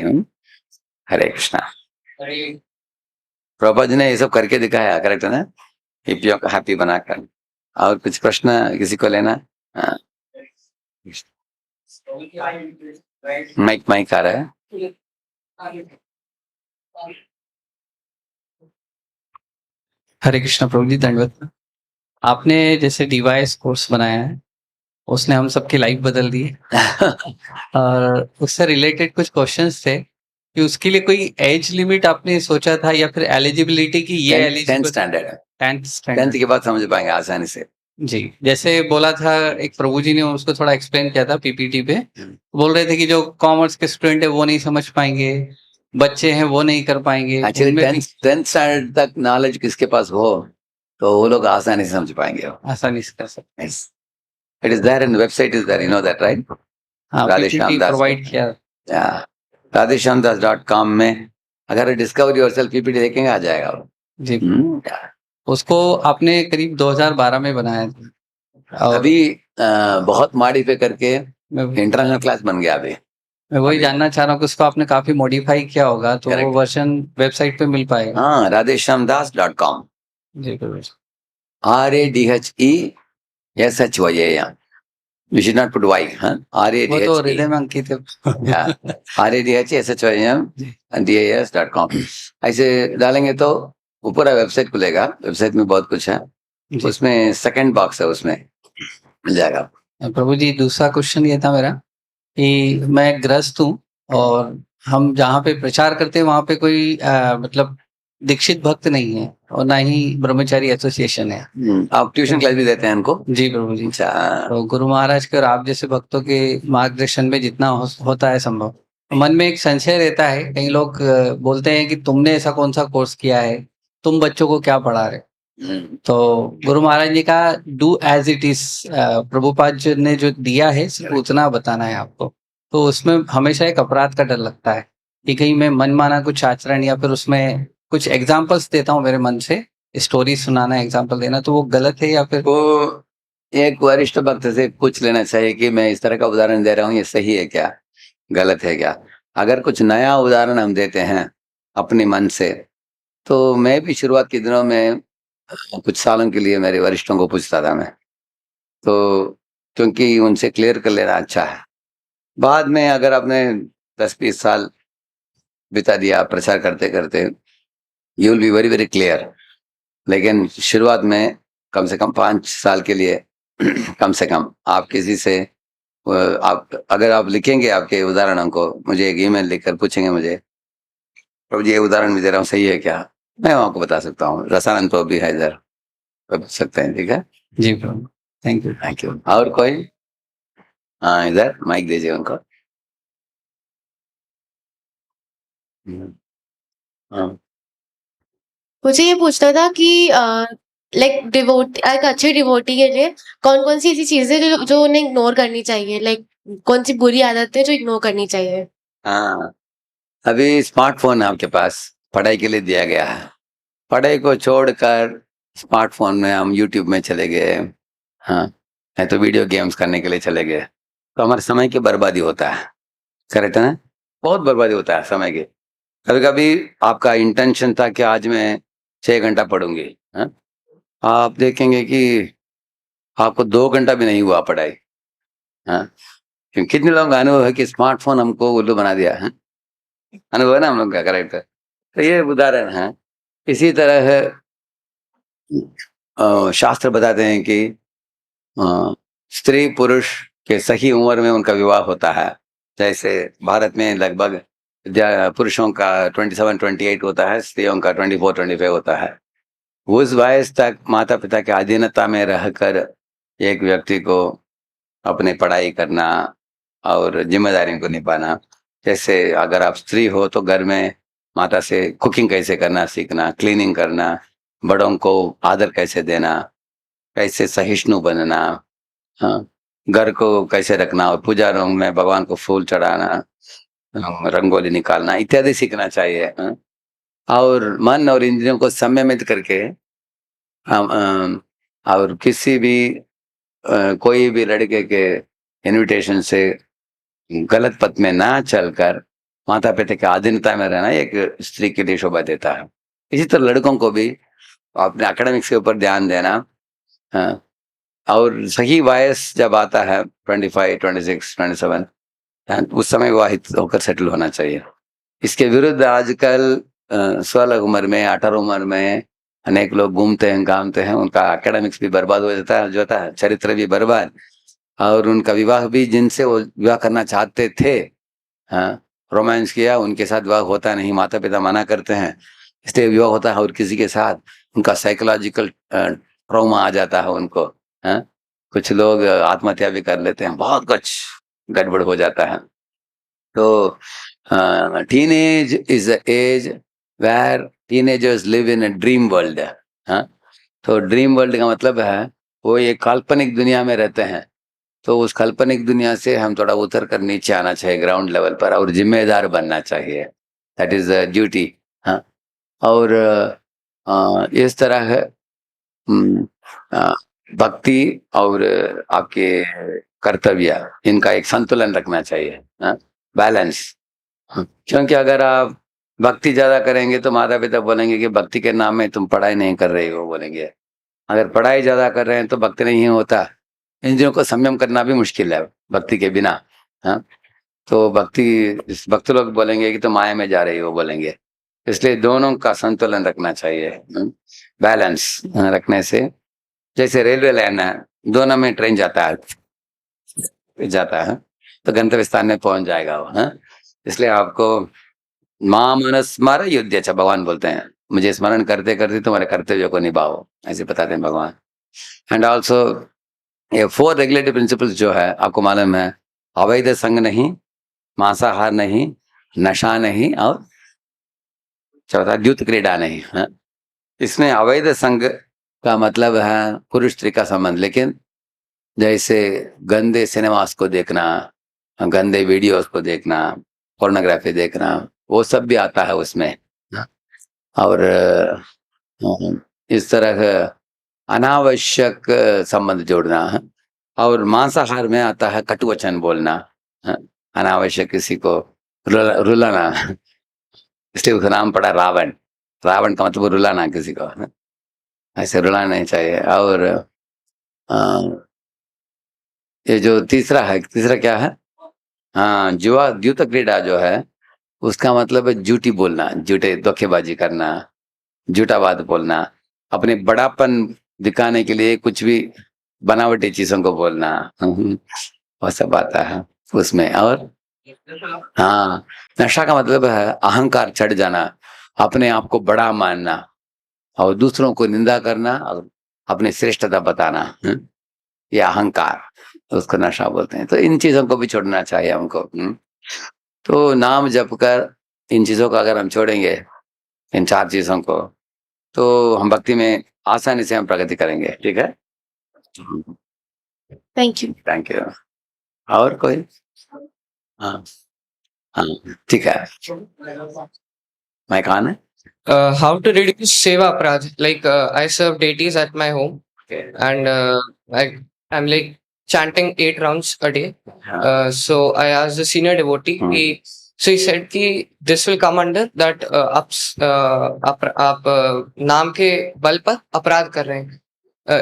हरे कृष्णा। प्रभुपाद जी ने ये सब करके दिखाया, करेक्ट है ना, हिप्पियों को हैप्पी बनाकर। और कुछ प्रश्न किसी को लेना? हाँ। माइक आ रहा है। हरे कृष्णा प्रभु जी, दंडवत। आपने जैसे डिवाइस कोर्स बनाया है, उसने हम सबकी लाइफ बदल दी है। और उससे रिलेटेड कुछ क्वेश्चंस थे कि उसके लिए कोई एज लिमिट आपने सोचा था या फिर एलिजिबिलिटी की? ये 10th स्टैंडर्ड, 10th के बाद समझ पाएंगे आसानी से। जी, जैसे बोला था एक प्रभु जी ने उसको थोड़ा एक्सप्लेन किया था पीपीटी पे। बोल रहे थे कि जो कॉमर्स के स्टूडेंट है वो नहीं समझ पाएंगे, बच्चे हैं वो नहीं कर पाएंगे। एक्चुअली 10th स्टैंडर्ड तक नॉलेज किसके पास हो तो वो लोग आसानी से समझ पाएंगे, आसानी से कर सकते हैं। It is there in website, is there, you know that right? हाँ, राधेश्याम दास प्रोवाइड किया। radheshyamdas.com में अगर डिस्कवर योरसेल्फ पीपीटी देखेंगे आ जाएगा वो। जी, उसको आपने करीब 2012 में बनाया था और अभी बहुत मॉडिफाई करके इंटरनेशनल क्लास बन गया अभी। मैं वही जानना चाह रहा हूँ कि उसको आपने काफी मॉडिफाई किया होगा तो वो वर्जन वेबसाइट पे मिल पाएगा? हाँ, radheshyamdas.com। जी बिल्कुल। RADHESHYAM, you should not put Y, huh? वो तो हृदय में अंकित है। RADHESHYAM@DAS.com ऐसे डालेंगे तो ऊपर वेबसाइट खुलेगा। वेबसाइट में बहुत कुछ है, उसमें सेकंड बॉक्स है, उसमें मिल जाएगा। प्रभु जी, दूसरा क्वेश्चन ये था मेरा कि मैं गृहस्थ हूँ और हम जहाँ पे प्रचार करते हैं वहाँ पे कोई मतलब दीक्षित भक्त नहीं है और ना ही ब्रह्मचारी एसोसिएशन है। आप ट्यूशन क्लास भी देते हैं उनको? जी प्रभु जी। अच्छा। तो गुरु महाराज के और आप जैसे भक्तों के मार्गदर्शन में जितना होता है संभव, मन में एक संशय रहता है। कई लोग बोलते हैं कि तुमने ऐसा कौन सा कोर्स किया है, तुम बच्चों को क्या पढ़ा रहे? तो गुरु महाराज ने कहा do as it is. Prabhupada ji ने जो दिया है सिर्फ उतना बताना है आपको। तो उसमें हमेशा एक अपराध का डर लगता है कि कहीं मैं मनमाना कुछ आचरण या फिर उसमें कुछ एग्जाम्पल्स देता हूँ मेरे मन से, स्टोरी सुनाना, एग्जाम्पल देना, तो वो गलत है या फिर? वो एक वरिष्ठ भक्त से पूछ लेना चाहिए कि मैं इस तरह का उदाहरण दे रहा हूँ, ये सही है क्या, गलत है क्या? अगर कुछ नया उदाहरण हम देते हैं अपने मन से, तो मैं भी शुरुआत के दिनों में कुछ सालों के लिए मेरे वरिष्ठों को पूछता था मैं, तो क्योंकि उनसे क्लियर कर लेना अच्छा है। बाद में अगर आपने 10-20 साल बिता दिया प्रचार करते करते, you will be very very clear. लेकिन शुरुआत में कम से कम 5 साल के लिए कम से कम आप किसी से आप अगर आप लिखेंगे आपके उदाहरणों को, मुझे एक ईमेल लिखकर पूछेंगे मुझे, प्रभु जी ये उदाहरण भी दे रहा हूँ, सही है क्या? मैं आपको बता सकता हूँ। रसानंद प्रभु भी है इधर, पूछ सकते हैं, ठीक है? जी प्रभु, थैंक यू। Thank you. और कोई? हाँ, इधर माइक दीजिए उनको। हाँ, मुझे ये पूछना था कि लाइक एक अच्छे डिवोटी के लिए कौन कौन सी ऐसी चीजें जो उन्हें इग्नोर करनी चाहिए, लाइक कौन सी बुरी आदतें जो इग्नोर करनी चाहिए? हाँ, अभी स्मार्टफोन आपके पास पढ़ाई के लिए दिया गया है, पढ़ाई को छोड़कर स्मार्टफोन में हम यूट्यूब में चले गए, हाँ, है तो वीडियो गेम्स करने के लिए चले गए, तो हमारे समय की बर्बादी होता है, करेक्ट है ना? बहुत बर्बादी होता है समय की। कभी कभी आपका इंटेंशन था कि आज मैं 6 घंटा पढ़ूंगी, हाँ? आप देखेंगे कि आपको 2 घंटा भी नहीं हुआ पढ़ाई, हाँ? क्योंकि कितने लोगों का अनुभव है कि स्मार्टफोन हमको उल्लू बना दिया है, अनुभव है ना हम लोग का, करेक्ट है? तो ये उदाहरण है। इसी तरह शास्त्र बताते हैं कि स्त्री पुरुष के सही उम्र में उनका विवाह होता है। जैसे भारत में लगभग पुरुषों का 27-28 होता है, स्त्रियों का 24-25 होता है। उस वयस तक माता पिता के अधीनता में रहकर एक व्यक्ति को अपनी पढ़ाई करना और जिम्मेदारियों को निभाना। जैसे अगर आप स्त्री हो तो घर में माता से कुकिंग कैसे करना सीखना, क्लीनिंग करना, बड़ों को आदर कैसे देना, कैसे सहिष्णु बनना, हाँ, घर को कैसे रखना और पूजा रूम में भगवान को फूल चढ़ाना, रंगोली निकालना इत्यादि सीखना चाहिए, हाँ? और मन और इंद्रियों को संयमित करके हम और किसी भी कोई भी लड़के के इनविटेशन से गलत पथ में ना चलकर माता पिता के अधीनता में रहना एक स्त्री के लिए शोभा देता है। इसी तरह लड़कों को भी अपने एकेडमिक्स के ऊपर ध्यान देना, हाँ, और सही वयस जब आता है 25, 26, 27, उस समय विवाहित होकर सेटल होना चाहिए। इसके विरुद्ध आजकल 16 उम्र में, 18 उम्र में अनेक लोग घूमते हैं, घामते हैं, उनका एकेडमिक्स भी बर्बाद हो जाता है, चरित्र भी बर्बाद, और उनका विवाह भी जिनसे वो विवाह करना चाहते थे, हाँ, रोमांस किया, उनके साथ विवाह होता नहीं, माता पिता मना करते हैं, इसलिए विवाह होता है और किसी के साथ, उनका साइकोलॉजिकल ट्रॉमा आ जाता है उनको, हाँ, कुछ लोग आत्महत्या भी कर लेते हैं, बहुत कुछ गड़बड़ हो जाता है। तो teenage is a age where teenagers live in a dream world, हाँ, तो ड्रीम वर्ल्ड का मतलब है वो एक काल्पनिक दुनिया में रहते हैं, तो उस काल्पनिक दुनिया से हम थोड़ा उतर कर नीचे आना चाहिए ग्राउंड लेवल पर, और जिम्मेदार बनना चाहिए, दैट इज ड्यूटी, हाँ, और इस तरह है भक्ति और आपके कर्तव्य, इनका एक संतुलन रखना चाहिए, बैलेंस। क्योंकि अगर आप भक्ति ज्यादा करेंगे तो माता पिता बोलेंगे कि भक्ति के नाम में तुम पढ़ाई नहीं कर रहे हो, बोलेंगे। अगर पढ़ाई ज्यादा कर रहे हैं तो भक्ति नहीं होता। इन चीजों को संयम करना भी मुश्किल है भक्ति के बिना, हाँ, तो भक्त लोग बोलेंगे कि तुम माया में जा रही हो, बोलेंगे। इसलिए दोनों का संतुलन रखना चाहिए, बैलेंस रखने से, जैसे रेलवे लाइन है, दोनों में ट्रेन जाता है तो गंतव्य स्थान में पहुंच जाएगा वो, हाँ? इसलिए आपको मां मनस स्मर युद्ध, भगवान बोलते हैं, मुझे स्मरण करते करते तुम्हारे कर्तव्य को निभाओ, ऐसे बताते हैं भगवान। एंड ऑल्सो ये 4 रेगुलेटरी प्रिंसिपल्स जो है आपको मालूम है, अवैध संग नहीं, मांसाहार नहीं, नशा नहीं, और चौथा द्यूत क्रीड़ा नहीं, हाँ? इसमें अवैध संग का मतलब है पुरुष स्त्री का संबंध, लेकिन जैसे गंदे सिनेमास को देखना, गंदे वीडियोस को देखना, पोर्नोग्राफी देखना, वो सब भी आता है उसमें, और इस तरह अनावश्यक संबंध जोड़ना, और मांसाहार में आता है कटुवचन बोलना, अनावश्यक किसी को रुलाना, इसलिए उसका नाम पड़ा रावण। रावण का मतलब रुलाना किसी को, ऐसे रुलाना नहीं चाहिए। और ये जो तीसरा क्या है, हाँ, द्यूत क्रीड़ा जो है उसका मतलब है झूठी बोलना, झूठे धोखेबाजी करना, झूठा बात बोलना, अपने बड़ापन दिखाने के लिए कुछ भी बनावटी चीजों को बोलना, वो सब आता है उसमें। और हाँ, नशा का मतलब है अहंकार चढ़ जाना, अपने आप को बड़ा मानना और दूसरों को निंदा करना और अपनी श्रेष्ठता बताना, ये अहंकार, उसको नशा बोलते हैं। तो इन चीजों को भी छोड़ना चाहिए हमको। तो नाम जप कर इन चीजों को अगर हम छोड़ेंगे, इन 4 चीजों को, तो हम भक्ति में आसानी से हम प्रगति करेंगे। ठीक है, थैंक यू। और कोई? हाँ हाँ, ठीक है, मैं कौन है? How to reduce seva aparadh? Like I serve deities at my home, Okay. and I'm like chanting 8 rounds a day. हाँ, So I asked the senior devotee. So he said कि this will come under that आप नाम के बल पर अपराध कर रहे हैं.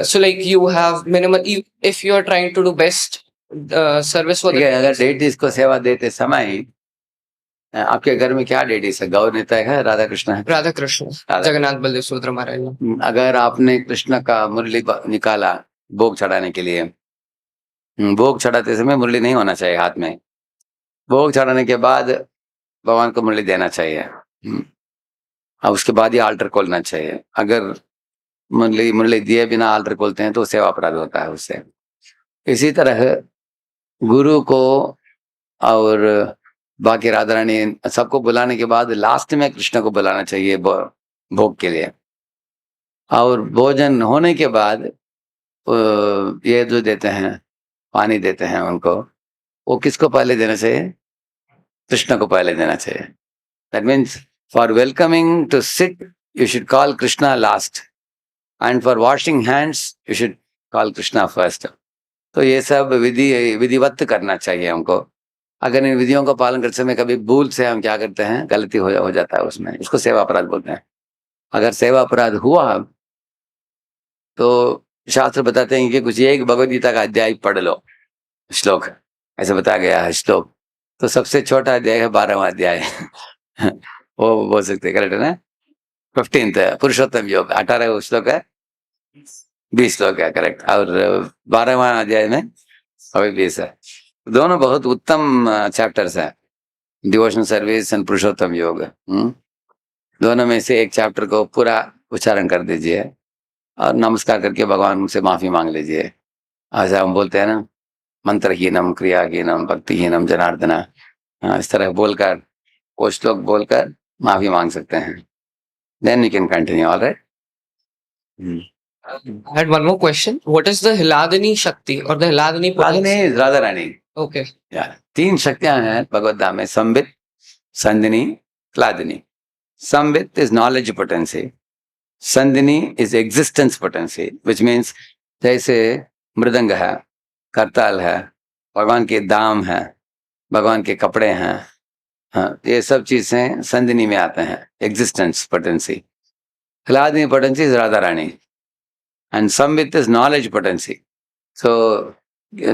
So like you have minimal, if you are trying to do best service for ठीक है। अगर the डेटीज को सेवा देते समय आपके घर में क्या डेटीज है? गौर नेता है, राधा कृष्ण है? Radha Krishna, जगन्नाथ बलदेव सुभद्रा महाराज. अगर आपने कृष्ण का मुरली निकाला भोग चढ़ाने के लिए, भोग चढ़ाते समय मुरली नहीं होना चाहिए हाथ में। भोग चढ़ाने के बाद भगवान को मुरली देना चाहिए, और उसके बाद ही आल्टर खोलना चाहिए। अगर मुरली दिए बिना आल्टर खोलते हैं तो सेवा अपराध होता है उससे। इसी तरह गुरु को और बाकी राधा रानी सबको बुलाने के बाद लास्ट में कृष्ण को बुलाना चाहिए भोग के लिए। और भोजन होने के बाद ये जो देते हैं, पानी देते हैं उनको, वो किसको पहले देना चाहिए? कृष्ण को पहले देना चाहिए। That means for welcoming to sit you should call Krishna last, and for washing hands you should call Krishna first. तो ये सब विधिवत करना चाहिए हमको। अगर इन विधियों का पालन करते समय कभी भूल से हम क्या करते हैं, गलती हो जाता है उसमें, इसको सेवा अपराध बोलते हैं। अगर सेवा अपराध हुआ तो शास्त्र बताते हैं कि कुछ एक भगवद गीता का अध्याय पढ़ लो, श्लोक ऐसे बताया गया है श्लोक। तो सबसे छोटा अध्याय है 12वां अध्याय वो बोल सकते, करेक्ट है ना? 15th पुरुषोत्तम योग 18 श्लोक है, 20 श्लोक है, करेक्ट। और 12वां अध्याय में अभी 20 है। दोनों बहुत उत्तम चैप्टर्स हैं, डिवोशनल सर्विस एंड पुरुषोत्तम योग। दोनों में से एक चैप्टर को पूरा उच्चारण कर दीजिए और नमस्कार करके भगवान से माफी मांग लीजिए। ऐसा हम बोलते हैं ना, मंत्रहीनम क्रियाहीनम भक्तिहीनम जनार्दना, इस तरह बोलकर वो श्लोक बोलकर माफी मांग सकते हैं। Then you can continue, alright. I had one more question. What is the Hiladini Shakti or the Hiladini potency? Radha Rani, Okay. यार 3 शक्तियां हैं भगवद धाम में, Samvit, Sandhini, Hladini. Samvit is knowledge potency, Sandhini is existence potency, which means जैसे मृदंग है, करताल है, भगवान के दाम है, भगवान के कपड़े हैं, हाँ, ये सब चीजें संदिनी में आते हैं, existence potency. Hladini potency is Radha Rani and Samvit is knowledge potency. So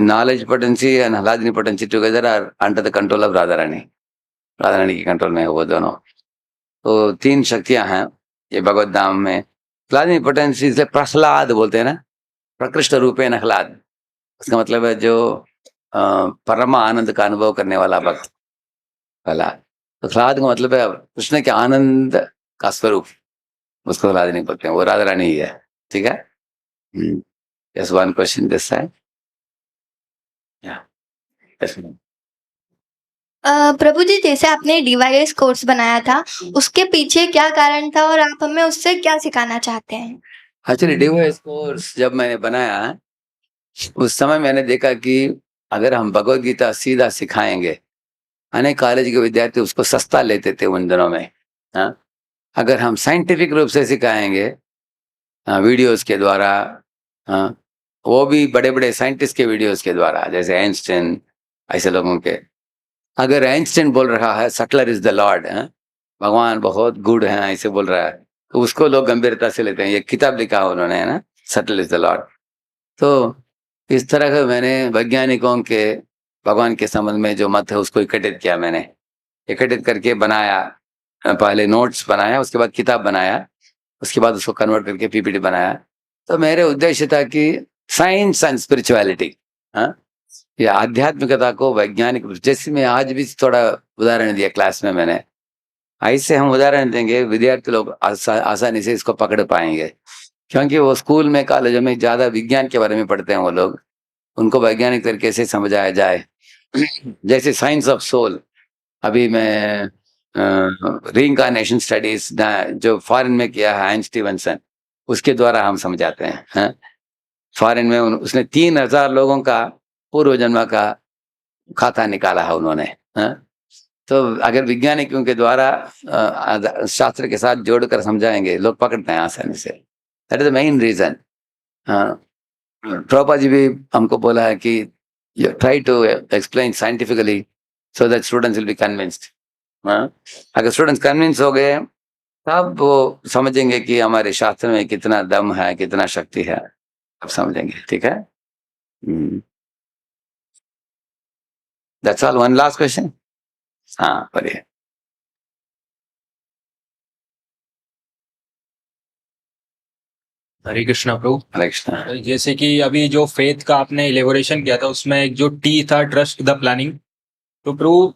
knowledge potency and Hladini potency together are under the control of Radharani. Radharani के कंट्रोल में है वो दोनों। तो 3 शक्तियां हैं ये भगवत धाम में। Hladini potency इसलिए प्रहलाद बोलते हैं ना, प्रकृष्ट रूपेण ह्लाद, उसका मतलब है जो परम आनंद का अनुभव करने वाला भक्त, ह्लाद। तो ह्लाद का मतलब है कृष्ण के आनंद का स्वरूप, उसको ह्लादिनी बोलते हैं, वो राधा रानी ही है। ठीक है। Just one question this side. Yeah. Yes, ma'am. प्रभु जी, जैसे आपने DYS कोर्स बनाया था, उसके पीछे क्या कारण था और आप हमें उससे क्या सिखाना चाहते हैं? Actually DYS कोर्स जब मैंने बनाया उस समय मैंने देखा कि अगर हम भगवद गीता सीधा सिखाएंगे, अनेक कॉलेज के विद्यार्थी उसको सस्ता लेते थे उन दिनों में। हाँ, अगर हम साइंटिफिक रूप से सिखाएंगे वीडियोस के द्वारा, हाँ, वो भी बड़े बड़े साइंटिस्ट के वीडियोस के द्वारा, जैसे आइंस्टाइन, ऐसे लोगों के। अगर आइंस्टाइन बोल रहा है सटलर इज द लॉर्ड, भगवान बहुत गुड है, ऐसे बोल रहा है, तो उसको लोग गंभीरता से लेते हैं। ये किताब लिखा उन्होंने, है ना, सटलर इज द लॉर्ड। तो इस तरह का मैंने वैज्ञानिकों के भगवान के संबंध में जो मत है उसको इकट्ठित किया, मैंने इकट्ठित करके बनाया। पहले नोट्स बनाया, उसके बाद किताब बनाया, उसके बाद उसको कन्वर्ट करके PPT बनाया। तो मेरे उद्देश्य था कि साइंस एंड स्पिरिचुअलिटी, ये आध्यात्मिकता को वैज्ञानिक, जैसे मैं आज भी थोड़ा उदाहरण दिया क्लास में मैंने, ऐसे हम उदाहरण देंगे विद्यार्थी लोग आसानी से इसको पकड़ पाएंगे, क्योंकि वो स्कूल में कॉलेजों में ज्यादा विज्ञान के बारे में पढ़ते हैं वो लोग, उनको वैज्ञानिक तरीके से समझाया जाए। जैसे साइंस ऑफ सोल, अभी मैं रीइंकार्नेशन स्टडीज जो फॉरेन में किया है आइन स्टीवनसन, उसके द्वारा हम समझाते हैं। फॉरेन में उसने 3000 लोगों का पूर्व जन्म का खाता निकाला है उन्होंने। तो अगर वैज्ञानिकों के द्वारा शास्त्र के साथ जोड़कर समझाएंगे, लोग पकड़ते हैं आसानी से। That is the main reason. Prabhupada ji भी हमको बोला है कि try to explain scientifically so that students will be convinced. अगर स्टूडेंट्स कन्विंस हो गए तब वो समझेंगे कि हमारे शास्त्र में कितना दम है, कितना शक्ति है, अब समझेंगे। ठीक है। That's all. One last question. हाँ, बढ़िया। हरे कृष्णा प्रभु। हरे कृष्णा। जैसे कि अभी जो फेथ का आपने इलेबोरेशन किया था, उसमें एक जो टी था, ट्रस्ट द प्लानिंग। तो प्रभु,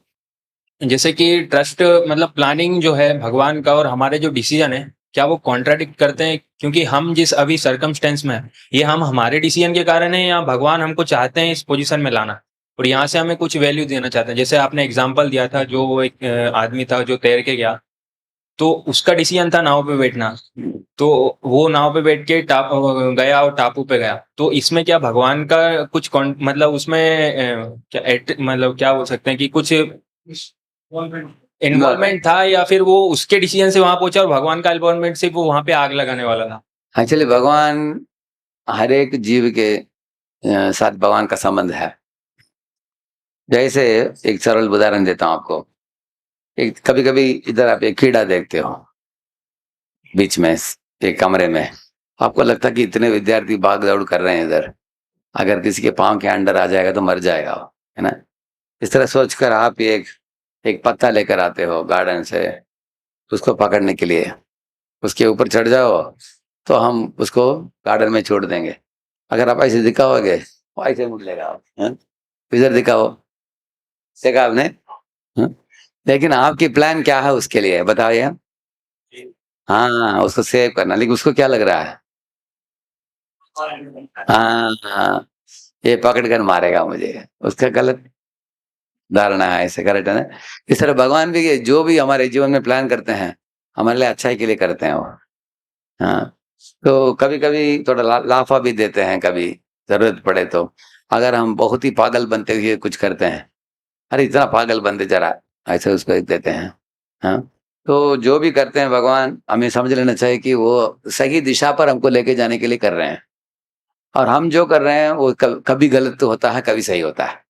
जैसे कि ट्रस्ट मतलब प्लानिंग जो है भगवान का और हमारे जो डिसीजन है, क्या वो कॉन्ट्राडिक्ट करते हैं? क्योंकि हम जिस अभी सर्कमस्टेंस में है, ये हम हमारे डिसीजन के कारण है या भगवान हमको चाहते हैं इस पोजीशन में लाना और यहाँ से हमें कुछ वैल्यू देना चाहते हैं? जैसे आपने एग्जांपल दिया था, जो एक आदमी था जो तैर के गया, तो उसका डिसीजन था नाव पे बैठना, तो वो नाव पे बैठ के गया और टापू पे गया। तो इसमें क्या भगवान का कुछ मतलब उसमें मतलब क्या बोल सकते हैं कि कुछ इन्वॉल्वमेंट था, या फिर वो उसके डिसीजन से वहां पहुंचा और भगवान का इन्वॉल्वमेंट से वो वहां पे आग लगाने वाला था? एक्चुअली भगवान हर एक जीव के साथ भगवान का संबंध है। जैसे एक सरल उदाहरण देता हूँ आपको। एक कभी कभी इधर आप एक कीड़ा देखते हो बीच में एक कमरे में, आपको लगता है कि इतने विद्यार्थी भाग दौड़ कर रहे हैं इधर, अगर किसी के पाँव के अंडर आ जाएगा तो मर जाएगा वो, है ना। इस तरह सोचकर आप एक एक पत्ता लेकर आते हो गार्डन से, उसको पकड़ने के लिए, उसके ऊपर चढ़ जाओ तो हम उसको गार्डन में छोड़ देंगे। अगर आप ऐसे दिखाओगे वो ऐसे मुड़ लेगा आप, हैं? इधर दिखाओ, देखा आपने, हैं? लेकिन आपकी प्लान क्या है उसके लिए बताइए। हाँ, उसको सेव करना, लेकिन उसको क्या लग रहा है, हाँ, ये पकड़ कर मारेगा मुझे, उसका गलत धारणा है, ऐसे करेक्ट है ना। इस तरह भगवान भी जो भी हमारे जीवन में प्लान करते हैं हमारे लिए अच्छाई के लिए करते हैं वो। हाँ, तो कभी कभी थोड़ा लाफा भी देते हैं, कभी जरूरत पड़े तो। अगर हम बहुत ही पागल बनते हुए कुछ करते हैं, अरे इतना पागल बनते जरा, ऐसे उसको एक देते हैं। हाँ, तो जो भी करते हैं भगवान हमें समझ लेना चाहिए कि वो सही दिशा पर हमको लेके जाने के लिए कर रहे हैं, और हम जो कर रहे हैं वो कभी गलत तो होता है, कभी सही होता है,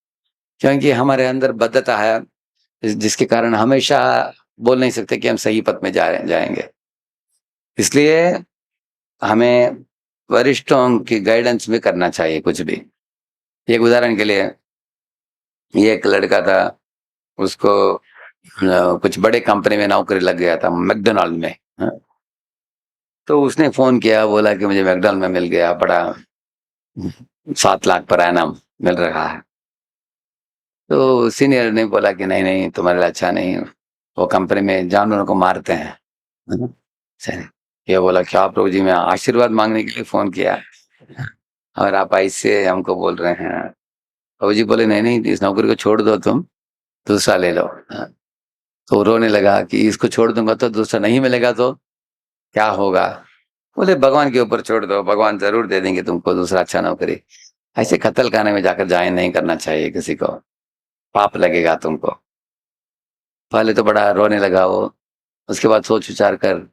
क्योंकि हमारे अंदर बद्धता है जिसके कारण हमेशा बोल नहीं सकते कि हम सही पथ में जाएंगे। इसलिए हमें वरिष्ठों की गाइडेंस में करना चाहिए कुछ भी। एक उदाहरण के लिए, ये एक लड़का था, उसको कुछ बड़े कंपनी में नौकरी लग गया था, मैकडोनाल्ड में। हाँ? तो उसने फोन किया, बोला कि मुझे मैकडोनाल्ड में मिल गया, बड़ा 7 लाख पर एनम मिल रहा है। तो सीनियर ने बोला कि नहीं नहीं, तुम्हारे लिए अच्छा नहीं, वो कंपनी में जानवरों को मारते हैं। सही। ये बोला क्या प्रभु जी, मैं आशीर्वाद मांगने के लिए फोन किया और आप ऐसे हमको बोल रहे हैं। प्रभु जी बोले नहीं नहीं, इस नौकरी को छोड़ दो, तुम दूसरा ले लो। तो रोने लगा कि इसको छोड़ दूंगा तो दूसरा नहीं मिलेगा तो क्या होगा। बोले भगवान के ऊपर छोड़ दो, भगवान जरूर दे देंगे तुमको दूसरा अच्छा नौकरी। ऐसे कत्ल खाने में जाकर ज्वाइन नहीं करना चाहिए किसी को, पाप लगेगा तुमको। पहले तो बड़ा रोने लगा वो, उसके बाद सोच विचार कर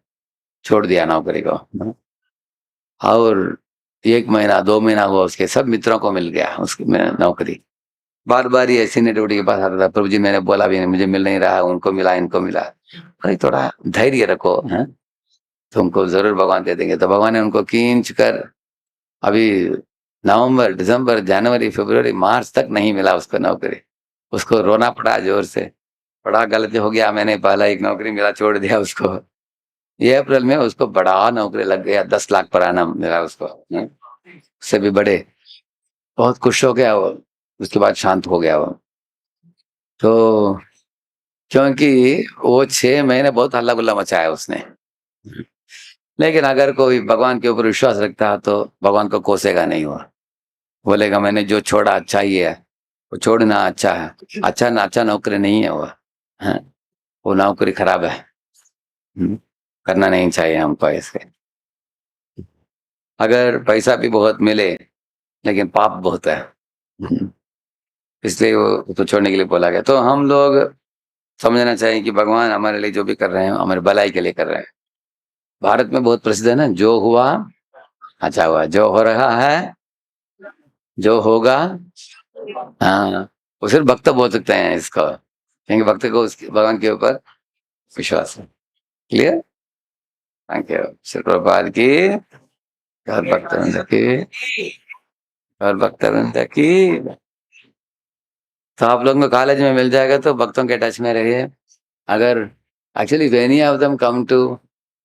छोड़ दिया नौकरी को। और 1 महीना 2 महीना हुआ, उसके सब मित्रों को मिल गया उसकी नौकरी। बार बार ये सीनियर ड्यूटी के पास आता था, प्रभु जी मैंने बोला भी नहीं, मुझे मिल नहीं रहा, उनको मिला इनको मिला। भाई थोड़ा धैर्य रखो, हैं, तुमको जरूर भगवान दे देंगे। तो भगवान ने उनको खींच कर, अभी नवंबर दिसंबर जनवरी फरवरी मार्च तक नहीं मिला उसको नौकरी। उसको रोना पड़ा जोर से, बड़ा गलती हो गया, मैंने पहला एक नौकरी मिला छोड़ दिया उसको। ये अप्रैल में उसको बड़ा नौकरी लग गया, 10 लाख पर आना मिला उसको, उससे भी बड़े। बहुत खुश हो गया वो, उसके बाद शांत हो गया वो। तो क्योंकि वो 6 महीने बहुत हल्ला गुल्ला मचाया उसने। लेकिन अगर कोई भगवान के ऊपर विश्वास रखता है तो भगवान को कोसेगा नहीं वो, बोलेगा मैंने जो छोड़ा अच्छा ही है, वो छोड़ना अच्छा है, अच्छा ना, अच्छा नौकरी नहीं है वो, है? वो नौकरी खराब है, करना नहीं चाहिए हमको ऐसे। अगर पैसा भी बहुत मिले लेकिन पाप बहुत है, इसलिए वो उसको छोड़ने के लिए बोला गया। तो हम लोग समझना चाहिए कि भगवान हमारे लिए जो भी कर रहे हैं हमारे भलाई के लिए कर रहे हैं। भारत में बहुत प्रसिद्ध है ना, जो हुआ अच्छा हुआ, जो हो रहा है, जो होगा। हाँ, वो सिर्फ भक्त बोल सकते हैं इसको, क्योंकि भक्त को उसके भगवान के ऊपर विश्वास है। Clear? Thank you. Shri Prabhupada की, और भक्तवृंद की, और भक्तवृंद की। तो आप लोगों को कॉलेज में मिल जाएगा तो भक्तों के टच में रहिए। अगर actually any of them come to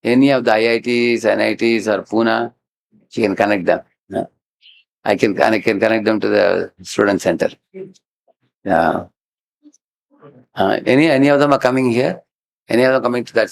any of the IITs, NITs or Pune, you can connect them. I can connect them to the student center. Yeah. Any of them are coming here? Any of them coming to that